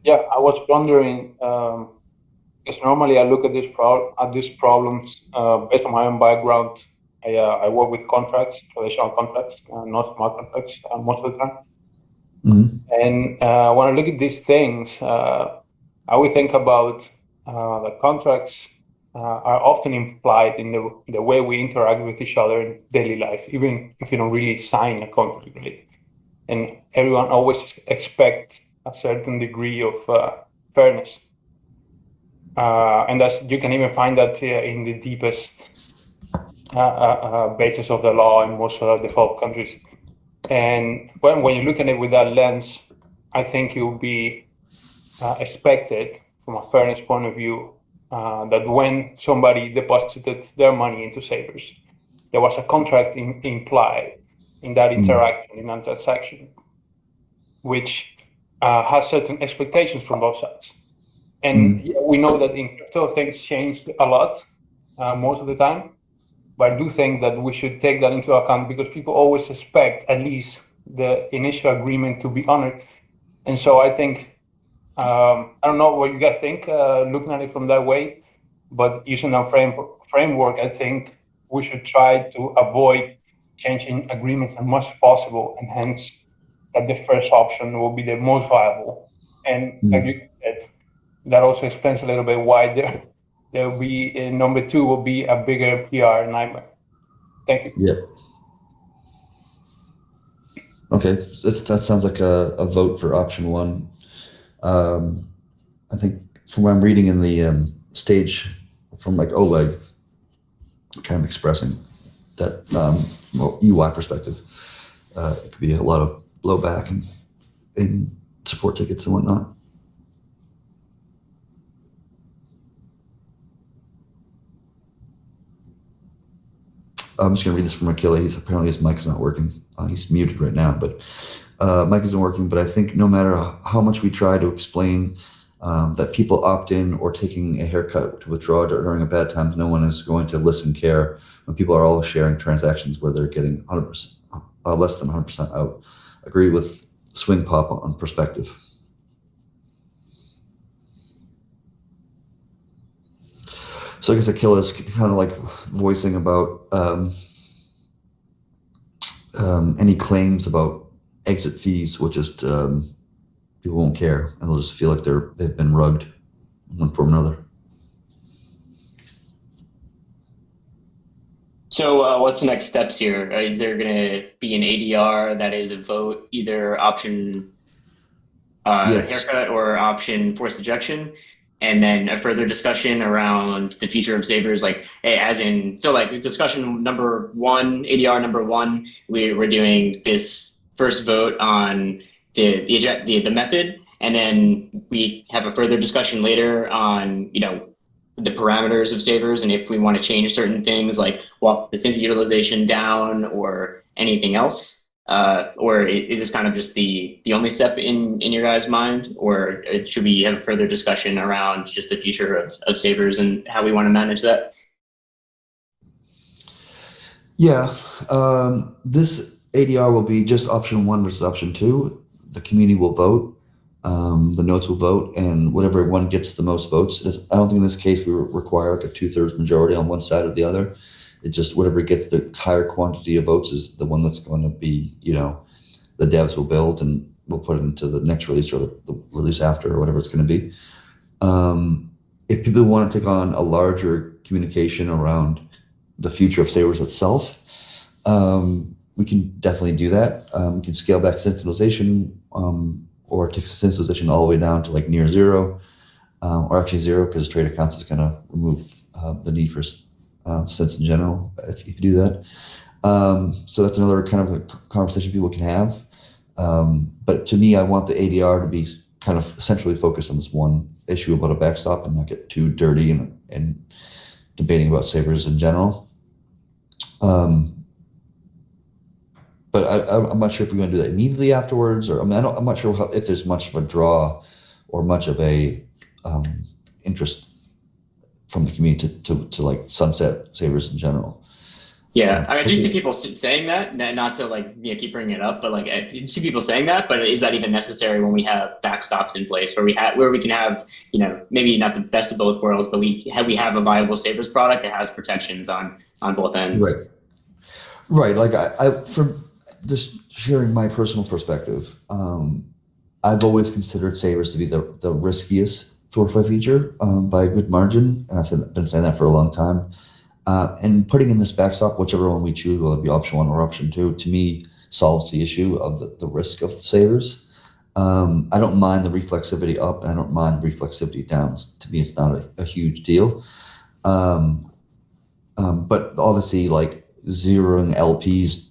Speaker 7: Yeah, I was wondering, because normally I look at these problems based on my own background. I work with contracts, traditional contracts, not smart contracts most of the time.
Speaker 1: Mm-hmm.
Speaker 7: And when I look at these things, I would think about the contracts are often implied in the way we interact with each other in daily life, even if you don't really sign a contract, really. And everyone always expects a certain degree of fairness. And you can even find that in the deepest basis of the law in most developed countries. And when you look at it with that lens, I think it will be expected from a fairness point of view that when somebody deposited their money into Savers, there was a contract implied in that interaction, in that transaction, which has certain expectations from both sides. And we know that in crypto things changed a lot most of the time, but I do think that we should take that into account because people always expect at least the initial agreement to be honored. And so I think, I don't know what you guys think, looking at it from that way, but using our framework, I think we should try to avoid changing agreements as much as possible, and hence that the first option will be the most viable. And like you said, that also explains a little bit why there will be number two will be a bigger PR nightmare. Thank you.
Speaker 1: Yeah. Okay, so that sounds like a vote for option one. I think from what I'm reading in the stage from like Oleg, kind of expressing that from a UI perspective, it could be a lot of blowback and in support tickets and whatnot. I'm just going to read this from Achilles. Apparently his mic is not working. He's muted right now, but mic isn't working. But I think no matter how much we try to explain that people opt in or taking a haircut to withdraw during a bad time, no one is going to listen, care when people are all sharing transactions where they're getting 100%, less than 100% out. Agree with Swing Pop on perspective. So I guess Achilles kind of like voicing about any claims about exit fees will just people won't care and they'll just feel like they've been rugged in one form or another.
Speaker 3: So what's the next steps here? Is there going to be an ADR that is a vote, either option
Speaker 1: Yes.
Speaker 3: haircut or option forced ejection? And then a further discussion around the future of Savers, like as in, so like discussion number one, ADR number one, we're doing this first vote on the method, and then we have a further discussion later on, you know, the parameters of Savers and if we want to change certain things like walk the Synth utilization down or anything else. Or is this kind of just the only step in your guys' mind, or should we have a further discussion around just the future of Savers and how we want to manage that?
Speaker 1: Yeah, this ADR will be just option one versus option two. The community will vote, the nodes will vote, and whatever one gets the most votes. I don't think in this case we require like a 2/3 majority on one side or the other. It's just whatever gets the higher quantity of votes is the one that's going to be, you know, the devs will build and we'll put it into the next release or the release after or whatever it's going to be. If people want to take on a larger communication around the future of Savers itself, we can definitely do that. We can scale back centralization or take centralization all the way down to like near zero or actually zero because trade accounts is going to remove the need for sense in general if you do that. So that's another kind of a conversation people can have. But to me, I want the ADR to be kind of centrally focused on this one issue about a backstop and not get too dirty and debating about Savers in general. But I'm not sure if we're going to do that immediately afterwards, or I mean, I'm not sure if there's much of a draw or much of a interest from the community to like sunset savers in general.
Speaker 3: Yeah, I mean, I do see people saying that, not to like keep bringing it up, but like I see people saying that. But is that even necessary when we have backstops in place where we can have maybe not the best of both worlds, but we have a viable savers product that has protections on both ends.
Speaker 1: Right. Like I from just sharing my personal perspective, I've always considered savers to be the riskiest FlowFi feature by a good margin, and been saying that for a long time. And putting in this backstop, whichever one we choose, whether it be option 1 or option 2, to me solves the issue of the risk of savers. I don't mind the reflexivity up, and I don't mind the reflexivity down. To me, it's not a huge deal. But obviously, like zeroing LPs,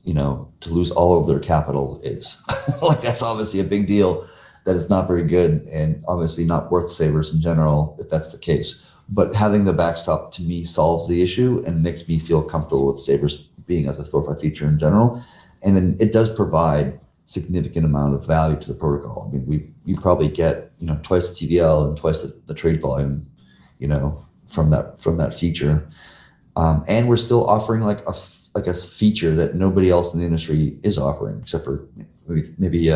Speaker 1: to lose all of their capital is like that's obviously a big deal. That is not very good, and obviously not worth savers in general if that's the case. But having the backstop to me solves the issue and makes me feel comfortable with savers being as a FlowFi feature in general. And then it does provide significant amount of value to the protocol. I mean, you probably get twice the TVL and twice the trade volume, from that feature. And we're still offering like a feature that nobody else in the industry is offering, except for maybe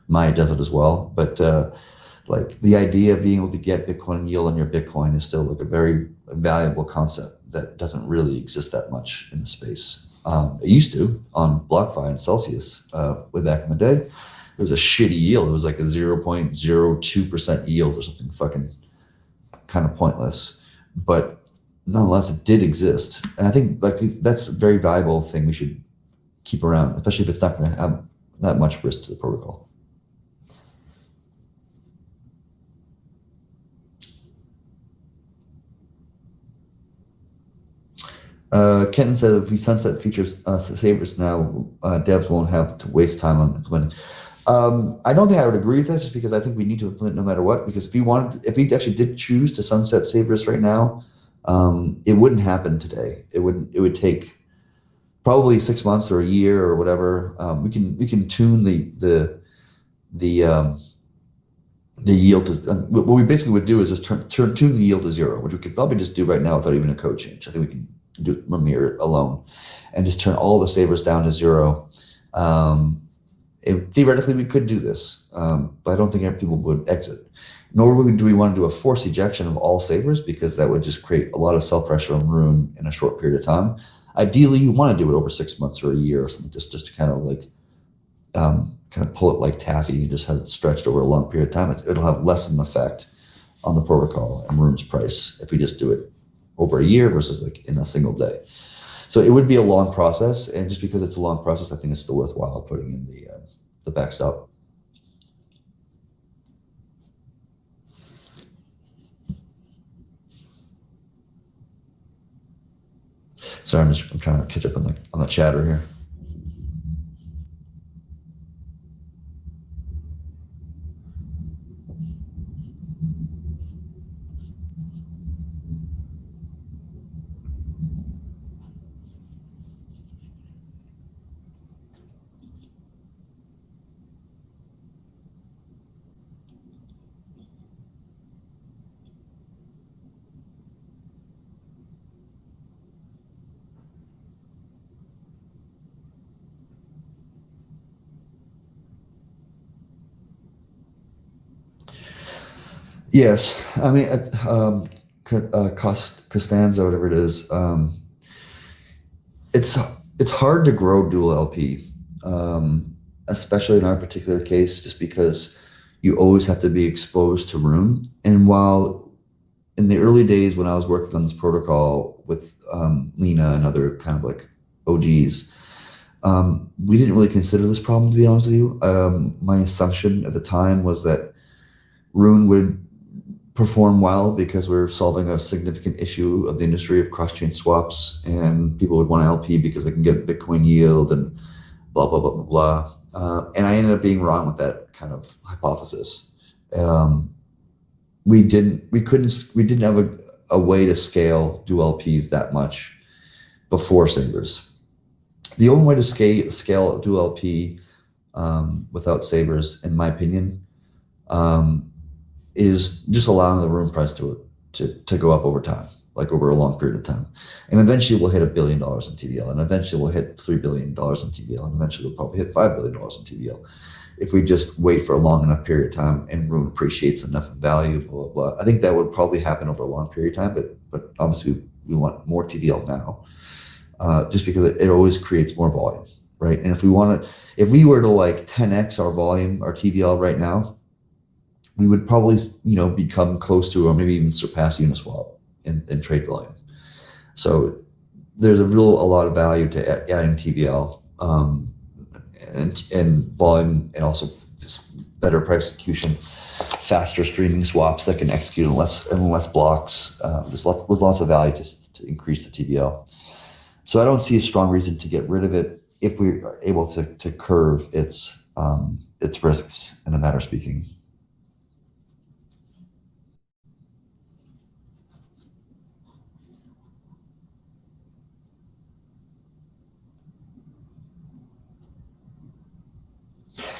Speaker 1: Maya does it as well. But like the idea of being able to get Bitcoin yield on your Bitcoin is still like a very valuable concept that doesn't really exist that much in the space. It used to on BlockFi and Celsius way back in the day. It was a shitty yield. It was like a 0.02% yield or something fucking kind of pointless. But nonetheless, it did exist. And I think like that's a very valuable thing we should keep around, especially if it's not going to have that much risk to the protocol. Kenton said if we sunset features savers now, devs won't have to waste time on implementing. I don't think I would agree with that, just because I think we need to implement no matter what. Because if we actually did choose to sunset savers right now, it wouldn't happen today. It would take probably 6 months or a year or whatever. We can tune the yield to what we basically would do is just tune the yield to 0, which we could probably just do right now without even a code change. I think we can do it from here alone and just turn all the savers down to 0. Theoretically, we could do this, but I don't think people would exit. Nor do we want to do a forced ejection of all savers, because that would just create a lot of sell pressure on Rune in a short period of time. Ideally, you want to do it over 6 months or a year or something, just to kind of like pull it like taffy and just have it stretched over a long period of time. It'll have less of an effect on the protocol and Rune's price if we just do it over a year versus like in a single day. So it would be a long process, and just because it's a long process, I think it's still worthwhile putting in the backstop. Sorry, I'm trying to catch up on the chatter here. Yes, I mean, Costanza, whatever it is, it's hard to grow dual LP, especially in our particular case, just because you always have to be exposed to Rune. And while in the early days when I was working on this protocol with Lena and other kind of like OGs, we didn't really consider this problem, to be honest with you. My assumption at the time was that Rune would perform well because we're solving a significant issue of the industry of cross-chain swaps, and people would want to LP because they can get Bitcoin yield and blah, blah, blah, blah, blah. And I ended up being wrong with that kind of hypothesis. We didn't have a way to scale dual LPs that much before Savers. The only way to scale dual LP without Savers, in my opinion, is just allowing the Rune price to to go up over time, like over a long period of time. And eventually we'll hit $1 billion in TVL, and eventually we'll hit $3 billion in TVL, and eventually we'll probably hit $5 billion in TVL. If we just wait for a long enough period of time and Rune appreciates enough in value, blah, blah, blah. I think that would probably happen over a long period of time, but obviously we want more TVL now, just because it always creates more volume, right? And if we were to like 10x our volume, our TVL right now, we would probably, become close to or maybe even surpass Uniswap in trade volume. So there's a lot of value to adding TVL. And volume, and also better price execution, faster streaming swaps that can execute in less blocks. There's lots of value to increase the TVL. So I don't see a strong reason to get rid of it if we are able to curve its risks, in a matter of speaking.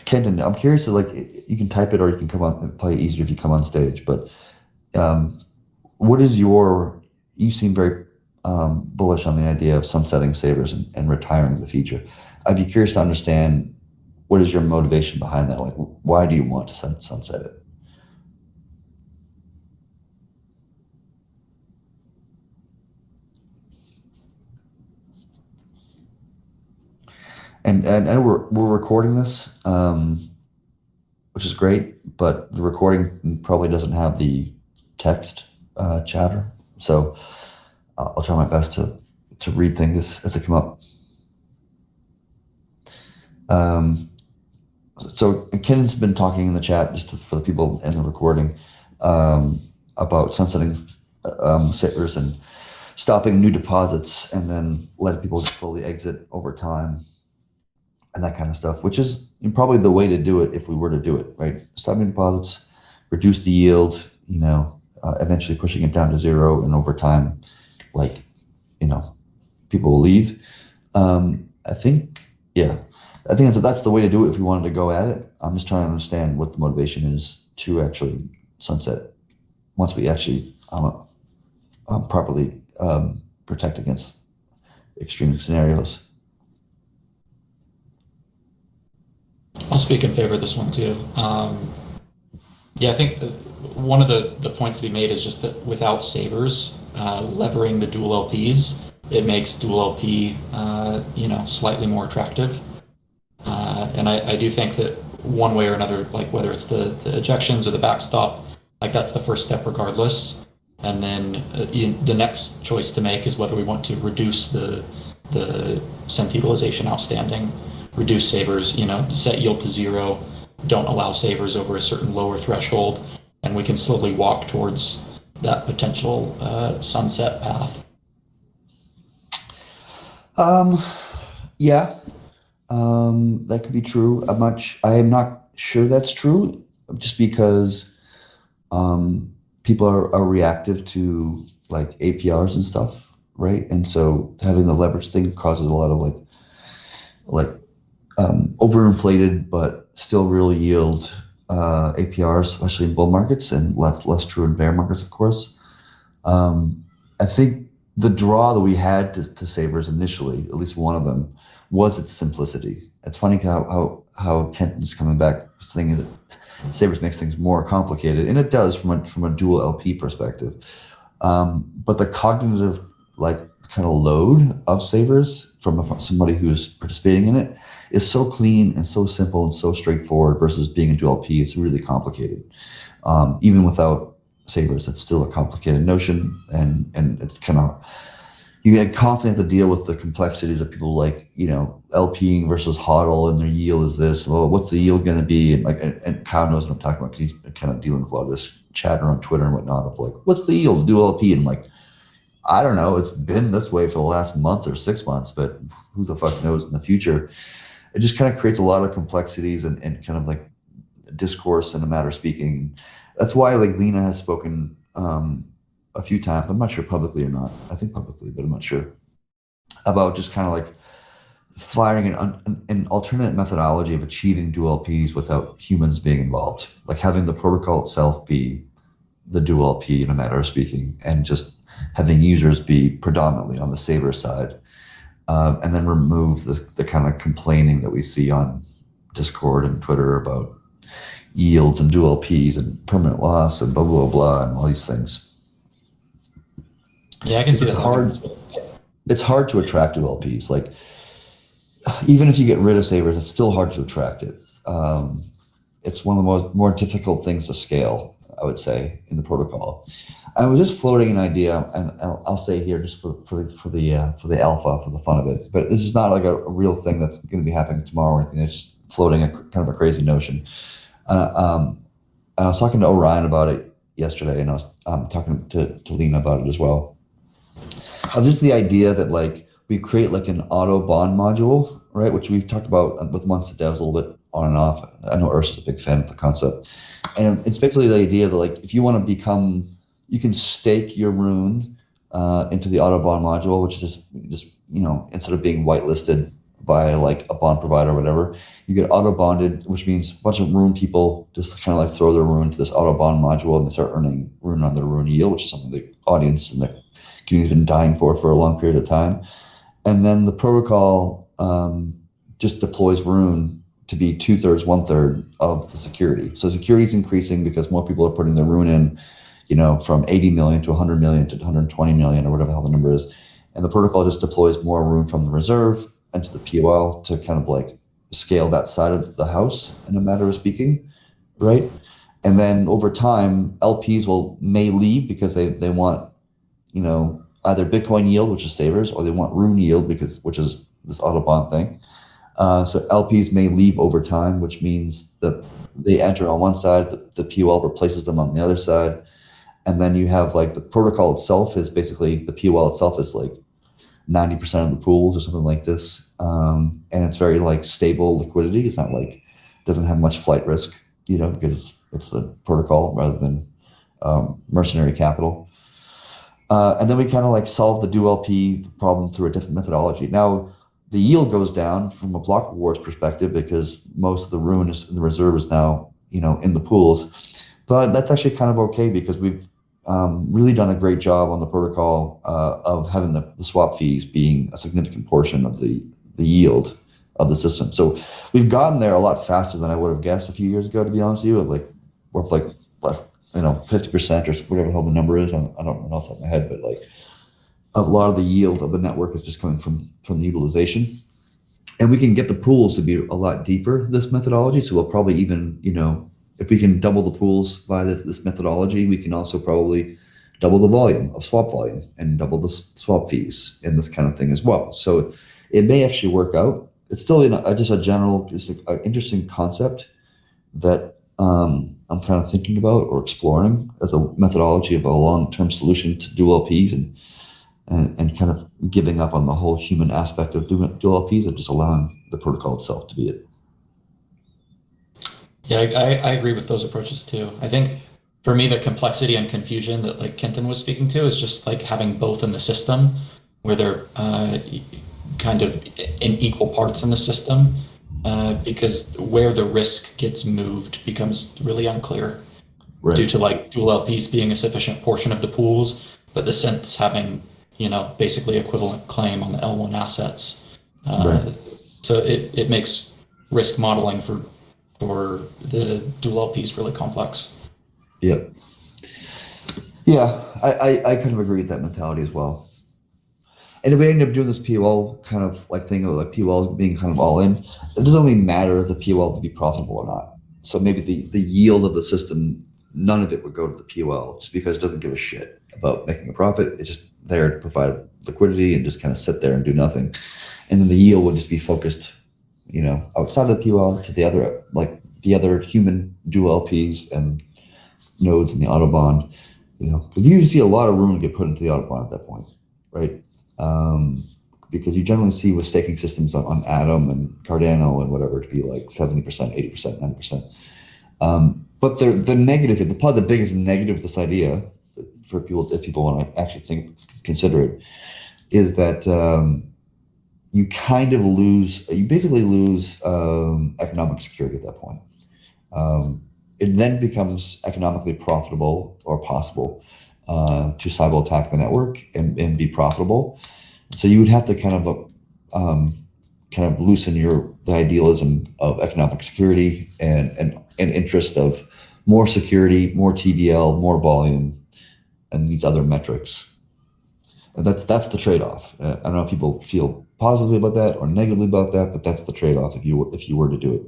Speaker 1: Kenton, I'm curious to you can type it or you can come on, probably easier if you come on stage, but what is you seem very bullish on the idea of sunsetting savers and retiring the feature. I'd be curious to understand what is your motivation behind that? Like, why do you want to sunset it? And we're recording this, which is great, but the recording probably doesn't have the text chatter. So I'll try my best to read things as they come up. So Ken's been talking in the chat, just for the people in the recording, about sunsetting savers and stopping new deposits and then letting people slowly exit over time. And that kind of stuff, which is probably the way to do it if we were to do it, right? Stop new deposits, reduce the yield, eventually pushing it down to zero, and over time, people will leave. I think that's the way to do it if we wanted to go at it. I'm just trying to understand what the motivation is to actually sunset once we actually properly protect against extreme scenarios.
Speaker 4: I'll speak in favor of this one too. I think one of the points to be made is just that without savers levering the dual LPs, it makes dual LP slightly more attractive. And I do think that one way or another, like whether it's the ejections or the backstop, like that's the first step regardless. And then the next choice to make is whether we want to reduce the Synth utilization outstanding, reduce savers, set yield to zero, don't allow savers over a certain lower threshold, and we can slowly walk towards that potential sunset path.
Speaker 1: That could be true. I am not sure that's true, just because people are reactive to like APRs and stuff, right? And so having the leverage thing causes a lot of overinflated but still real yield APRs, especially in bull markets, and less true in bear markets, of course. I think the draw that we had to savers initially, at least one of them, was its simplicity. It's funny how Kenton's coming back saying that savers makes things more complicated, and it does from a dual LP perspective. But the cognitive kind of load of savers from somebody who's participating in it is so clean and so simple and so straightforward versus being a dual LP. It's really complicated. Even without savers, it's still a complicated notion, and it's kind of, you constantly have to deal with the complexities of people LPing versus HODL, and their yield is this. Well, what's the yield going to be? And Kyle knows what I'm talking about because he's kind of dealing with a lot of this chatter on Twitter and whatnot of what's the yield of dual LP? And I don't know. It's been this way for the last month or 6 months, but who the fuck knows in the future? It just kind of creates a lot of complexities and kind of discourse, in a matter of speaking. That's why Lena has spoken a few times. I'm not sure publicly or not. I think publicly, but I'm not sure, about just kind of firing an alternate methodology of achieving dual LPs without humans being involved, having the protocol itself be the dual LP in a matter of speaking, and just having users be predominantly on the saver side, and then remove the kind of complaining that we see on Discord and Twitter about yields and dual LPs and permanent loss and blah, blah, blah, and all these things.
Speaker 4: Yeah, I can see
Speaker 1: It's
Speaker 4: that.
Speaker 1: hard. It's hard to attract dual LPs. Like, even if you get rid of savers, it's still hard to attract it. It's one of the more difficult things to scale, I would say, in the protocol. I was just floating an idea, and I'll say here just for the alpha, for the fun of it. But this is not like a real thing that's going to be happening tomorrow or anything. It's just floating a kind of a crazy notion. I was talking to Orion about it yesterday, and I was talking to Lena about it as well. Just the idea that like we create like an auto bond module, right? Which we've talked about with Monks of Devs a little bit on and off. I know Ursa's a big fan of the concept. And it's basically the idea that like if you want to become, you can stake your rune into the auto bond module, which is just instead of being whitelisted by like a bond provider or whatever, you get auto bonded, which means a bunch of rune people just kind of like throw their rune to this auto bond module and they start earning rune on their rune yield, which is something the audience and the community's been dying for a long period of time. And then the protocol just deploys rune to be 2/3, 1/3 of the security. So security is increasing because more people are putting their rune in, from 80 million to 100 million to 120 million or whatever the hell the number is. And the protocol just deploys more rune from the reserve into the POL to kind of like scale that side of the house in a matter of speaking, right? And then over time, LPs may leave because they want, either Bitcoin yield, which is savers, or they want rune yield which is this auto bond thing. So LPs may leave over time, which means that they enter on one side, the POL replaces them on the other side. And then you have like the protocol itself is basically, the POL itself is like 90% of the pools or something like this. And it's very like stable liquidity. It's not like, doesn't have much flight risk, because it's the protocol rather than mercenary capital. And then we kind of like solve the dual LP problem through a different methodology. Now, the yield goes down from a block rewards perspective because most of the rune in the reserve is now, in the pools. But that's actually kind of okay because we've really done a great job on the protocol of having the swap fees being a significant portion of the yield of the system. So we've gotten there a lot faster than I would have guessed a few years ago, to be honest with you. We're like less, 50% or whatever the hell the number is. I don't know off the top of my head, but like a lot of the yield of the network is just coming from the utilization. And we can get the pools to be a lot deeper, this methodology. So we'll probably even, if we can double the pools by this methodology, we can also probably double the volume of swap volume and double the swap fees and this kind of thing as well. So it may actually work out. It's still just a general, just an interesting concept that I'm kind of thinking about or exploring as a methodology of a long-term solution to dual LPs and kind of giving up on the whole human aspect of dual LPs and just allowing the protocol itself to be it.
Speaker 4: Yeah, I agree with those approaches too. I think for me, the complexity and confusion that like Kenton was speaking to is just like having both in the system where they're kind of in equal parts in the system because where the risk gets moved becomes really unclear due to like dual LPs being a sufficient portion of the pools, but the synths having, basically equivalent claim on the L1 assets. So it makes risk modeling for the dual LPs really complex.
Speaker 1: Yep. Yeah, I kind of agree with that mentality as well. And if we end up doing this POL kind of like thing of like POL being kind of all in, it doesn't really matter if the POL will be profitable or not. So maybe the yield of the system, none of it would go to the POL just because it doesn't give a shit about making a profit. It's just there to provide liquidity and just kind of sit there and do nothing. And then the yield would just be focused, outside of the POL to the other human dual LPs and nodes in the Autobond, because you usually see a lot of room get put into the Autobond at that point, right? Because you generally see with staking systems on Atom and Cardano and whatever to be like 70%, 80%, 90%. But the negative, the biggest negative of this idea for people, if people want to actually consider it, is that you basically lose economic security at that point. it then becomes economically profitable or possible to cyber attack the network and be profitable. So you would have to kind of loosen the idealism of economic security and interest of more security, more TVL, more volume, and these other metrics. And that's the trade-off. I don't know if people feel positively about that or negatively about that, but that's the trade-off if you were to do it.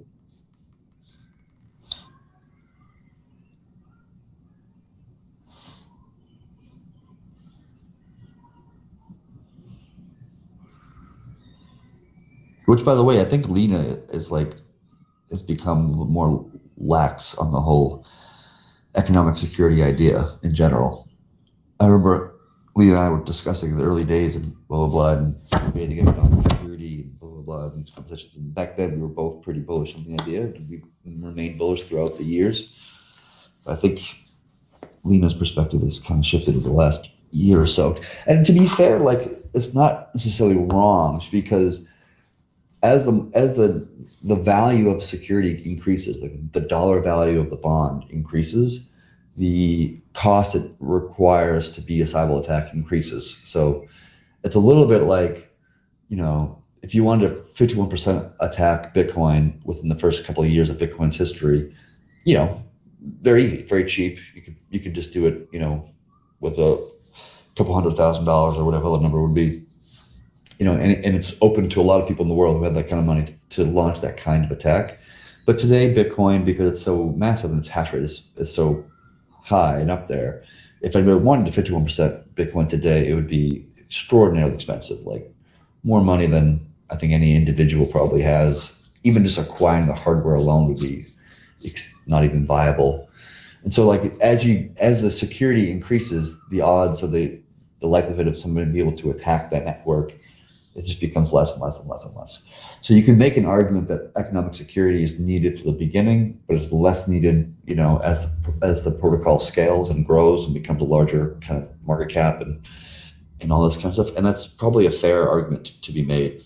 Speaker 1: Which, by the way, I think Lena has become more lax on the whole economic security idea in general. I remember Lena and I were discussing the early days and blah, blah, blah, and debating economic security and blah, blah, blah, and these conversations. And back then, we were both pretty bullish on the idea, and we remained bullish throughout the years. But I think Lena's perspective has kind of shifted over the last year or so. And to be fair, it's not necessarily wrong, because as the value of security increases, like the dollar value of the bond increases, the cost it requires to be a cyber attack increases. So it's a little bit like, if you wanted to 51% attack Bitcoin within the first couple of years of Bitcoin's history, very easy, very cheap. You could just do it, with a couple $100,000 or whatever the number would be. And it's open to a lot of people in the world who have that kind of money to launch that kind of attack. But today, Bitcoin, because it's so massive and its hash rate is so high and up there, if anybody wanted to 51% Bitcoin today, it would be extraordinarily expensive, like more money than I think any individual probably has. Even just acquiring the hardware alone would be not even viable. And so, as the security increases, the odds or the likelihood of somebody being able to attack that network, it just becomes less and less and less and less. So you can make an argument that economic security is needed for the beginning, but it's less needed, as the protocol scales and grows and becomes a larger kind of market cap and all this kind of stuff. And that's probably a fair argument to be made.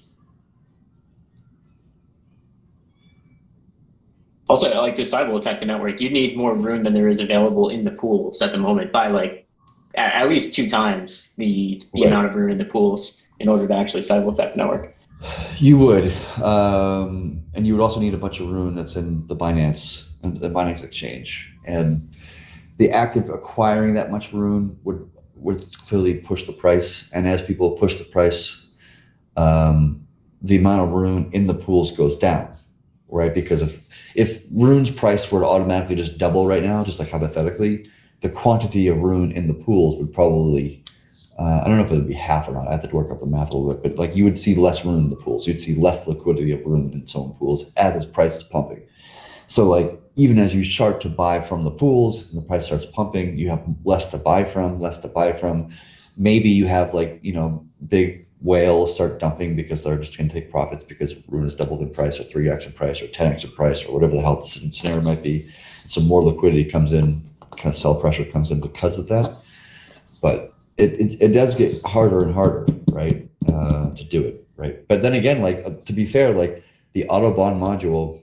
Speaker 3: Also, to cyber attack the network, you need more room than there is available in the pools at the moment by at least 2 times the
Speaker 1: Right.
Speaker 3: amount of room in the pools in order to actually cyber attack the network.
Speaker 1: You would, and you would also need a bunch of room that's in the Binance exchange, and the act of acquiring that much room would clearly push the price. And as people push the price, the amount of room in the pools goes down, right? Because if Rune's price were to automatically just double right now, just like hypothetically, the quantity of Rune in the pools would probably, I don't know if it would be half or not. I have to work out the math a little bit, but you would see less Rune in the pools. You'd see less liquidity of Rune in some pools as its price is pumping. So even as you start to buy from the pools and the price starts pumping, you have less to buy from. Maybe you have big whales start dumping because they're just going to take profits because Rune has doubled in price or 3x in price or 10x in price or whatever the hell the scenario might be. So more liquidity comes in, kind of sell pressure comes in because of that. But it does get harder and harder, right, to do it, right? But then again, to be fair, the Autobahn module,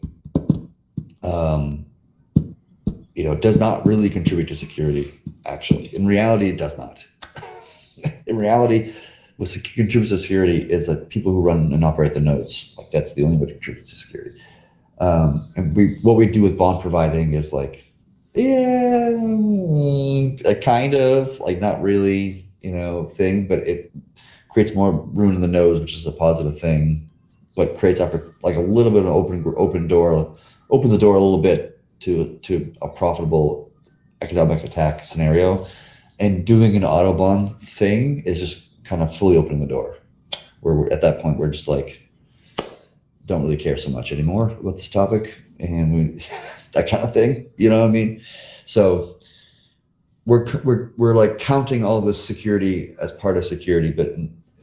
Speaker 1: does not really contribute to security, actually. In reality, it does not. In reality, what contributes to security is people who run and operate the nodes. That's the only way to contribute to security. And what we do with bond providing is kind of not really, thing, but it creates more room in the nose, which is a positive thing, but creates a little bit of an open door, opens the door a little bit to a profitable economic attack scenario. And doing an Autobahn thing is just kind of fully opening the door, where at that point we're just don't really care so much anymore about this topic, and that kind of thing, you know what I mean? So we're counting all this security as part of security, but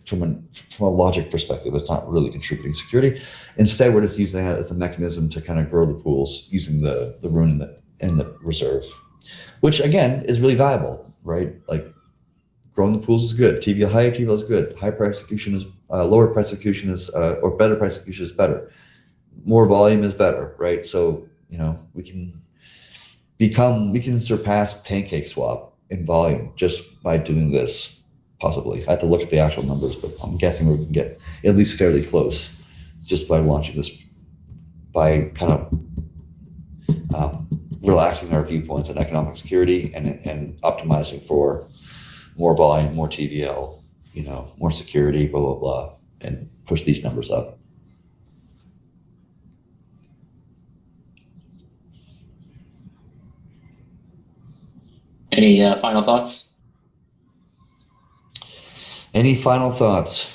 Speaker 1: from a logic perspective, it's not really contributing security. Instead, we're just using it as a mechanism to kind of grow the pools using the Rune in the reserve, which again is really valuable, right? Growing the pools is good. Higher TVL is good. High price execution is lower price execution is or better price execution is better. More volume is better, right? So we can we can surpass Pancake Swap in volume just by doing this. Possibly, I have to look at the actual numbers, but I'm guessing we can get at least fairly close just by launching this, by kind of relaxing our viewpoints on economic security and optimizing for more volume, more TVL, more security, blah blah blah, and push these numbers up.
Speaker 3: Any final thoughts?
Speaker 1: Any final thoughts?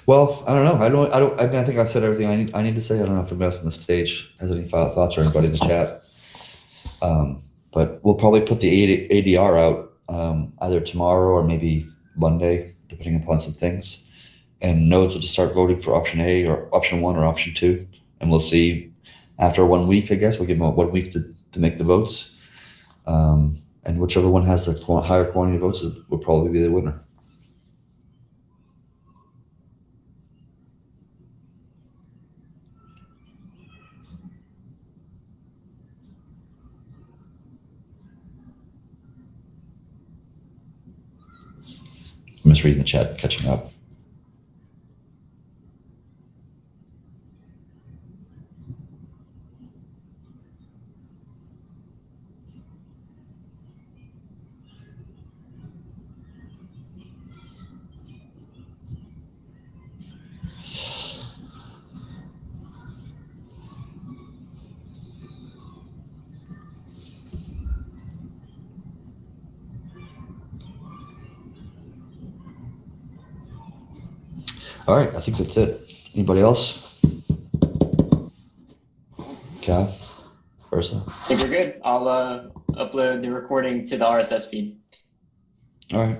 Speaker 1: Well, I don't know. I mean, I think I've said everything I need to say. I don't know if anybody else on the stage has any final thoughts or anybody in the chat. But we'll probably put the ADR out either tomorrow or maybe Monday, depending upon some things. And nodes will just start voting for option A or option 1 or option 2. And we'll see after 1 week, I guess. We'll give them 1 week to make the votes. And whichever one has the higher quantity of votes will probably be the winner. I'm just reading the chat, catching up. All right, I think that's it. Anybody else? Cal? Ursa?
Speaker 3: I think we're good. I'll upload the recording to the RSS feed.
Speaker 1: All right.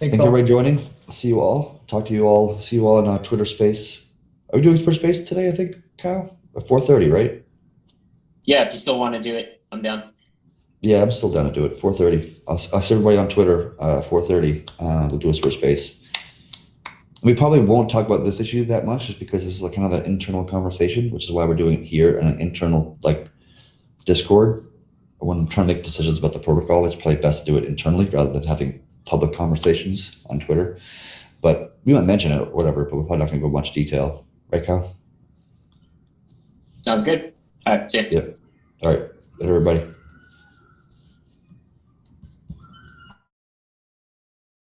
Speaker 8: Thanks
Speaker 1: Thank
Speaker 8: all.
Speaker 1: everybody joining. See you all. Talk to you all. See you all on Twitter Space. Are we doing Twitter Space today, I think, Kyle? At 4:30, right?
Speaker 3: Yeah, if you still want to do it, I'm down.
Speaker 1: Yeah, I'm still down to do it. 4:30. I'll see everybody on Twitter 4:30. We'll do a Twitter Space. We probably won't talk about this issue that much just because this is like kind of an internal conversation, which is why we're doing it here in an internal Discord. When I'm trying to make decisions about the protocol, it's probably best to do it internally rather than having public conversations on Twitter. But we might mention it or whatever, but we're probably not going to go much detail. Right, Kyle?
Speaker 3: Sounds good. All right, see ya.
Speaker 1: Yep. All right. Later, everybody.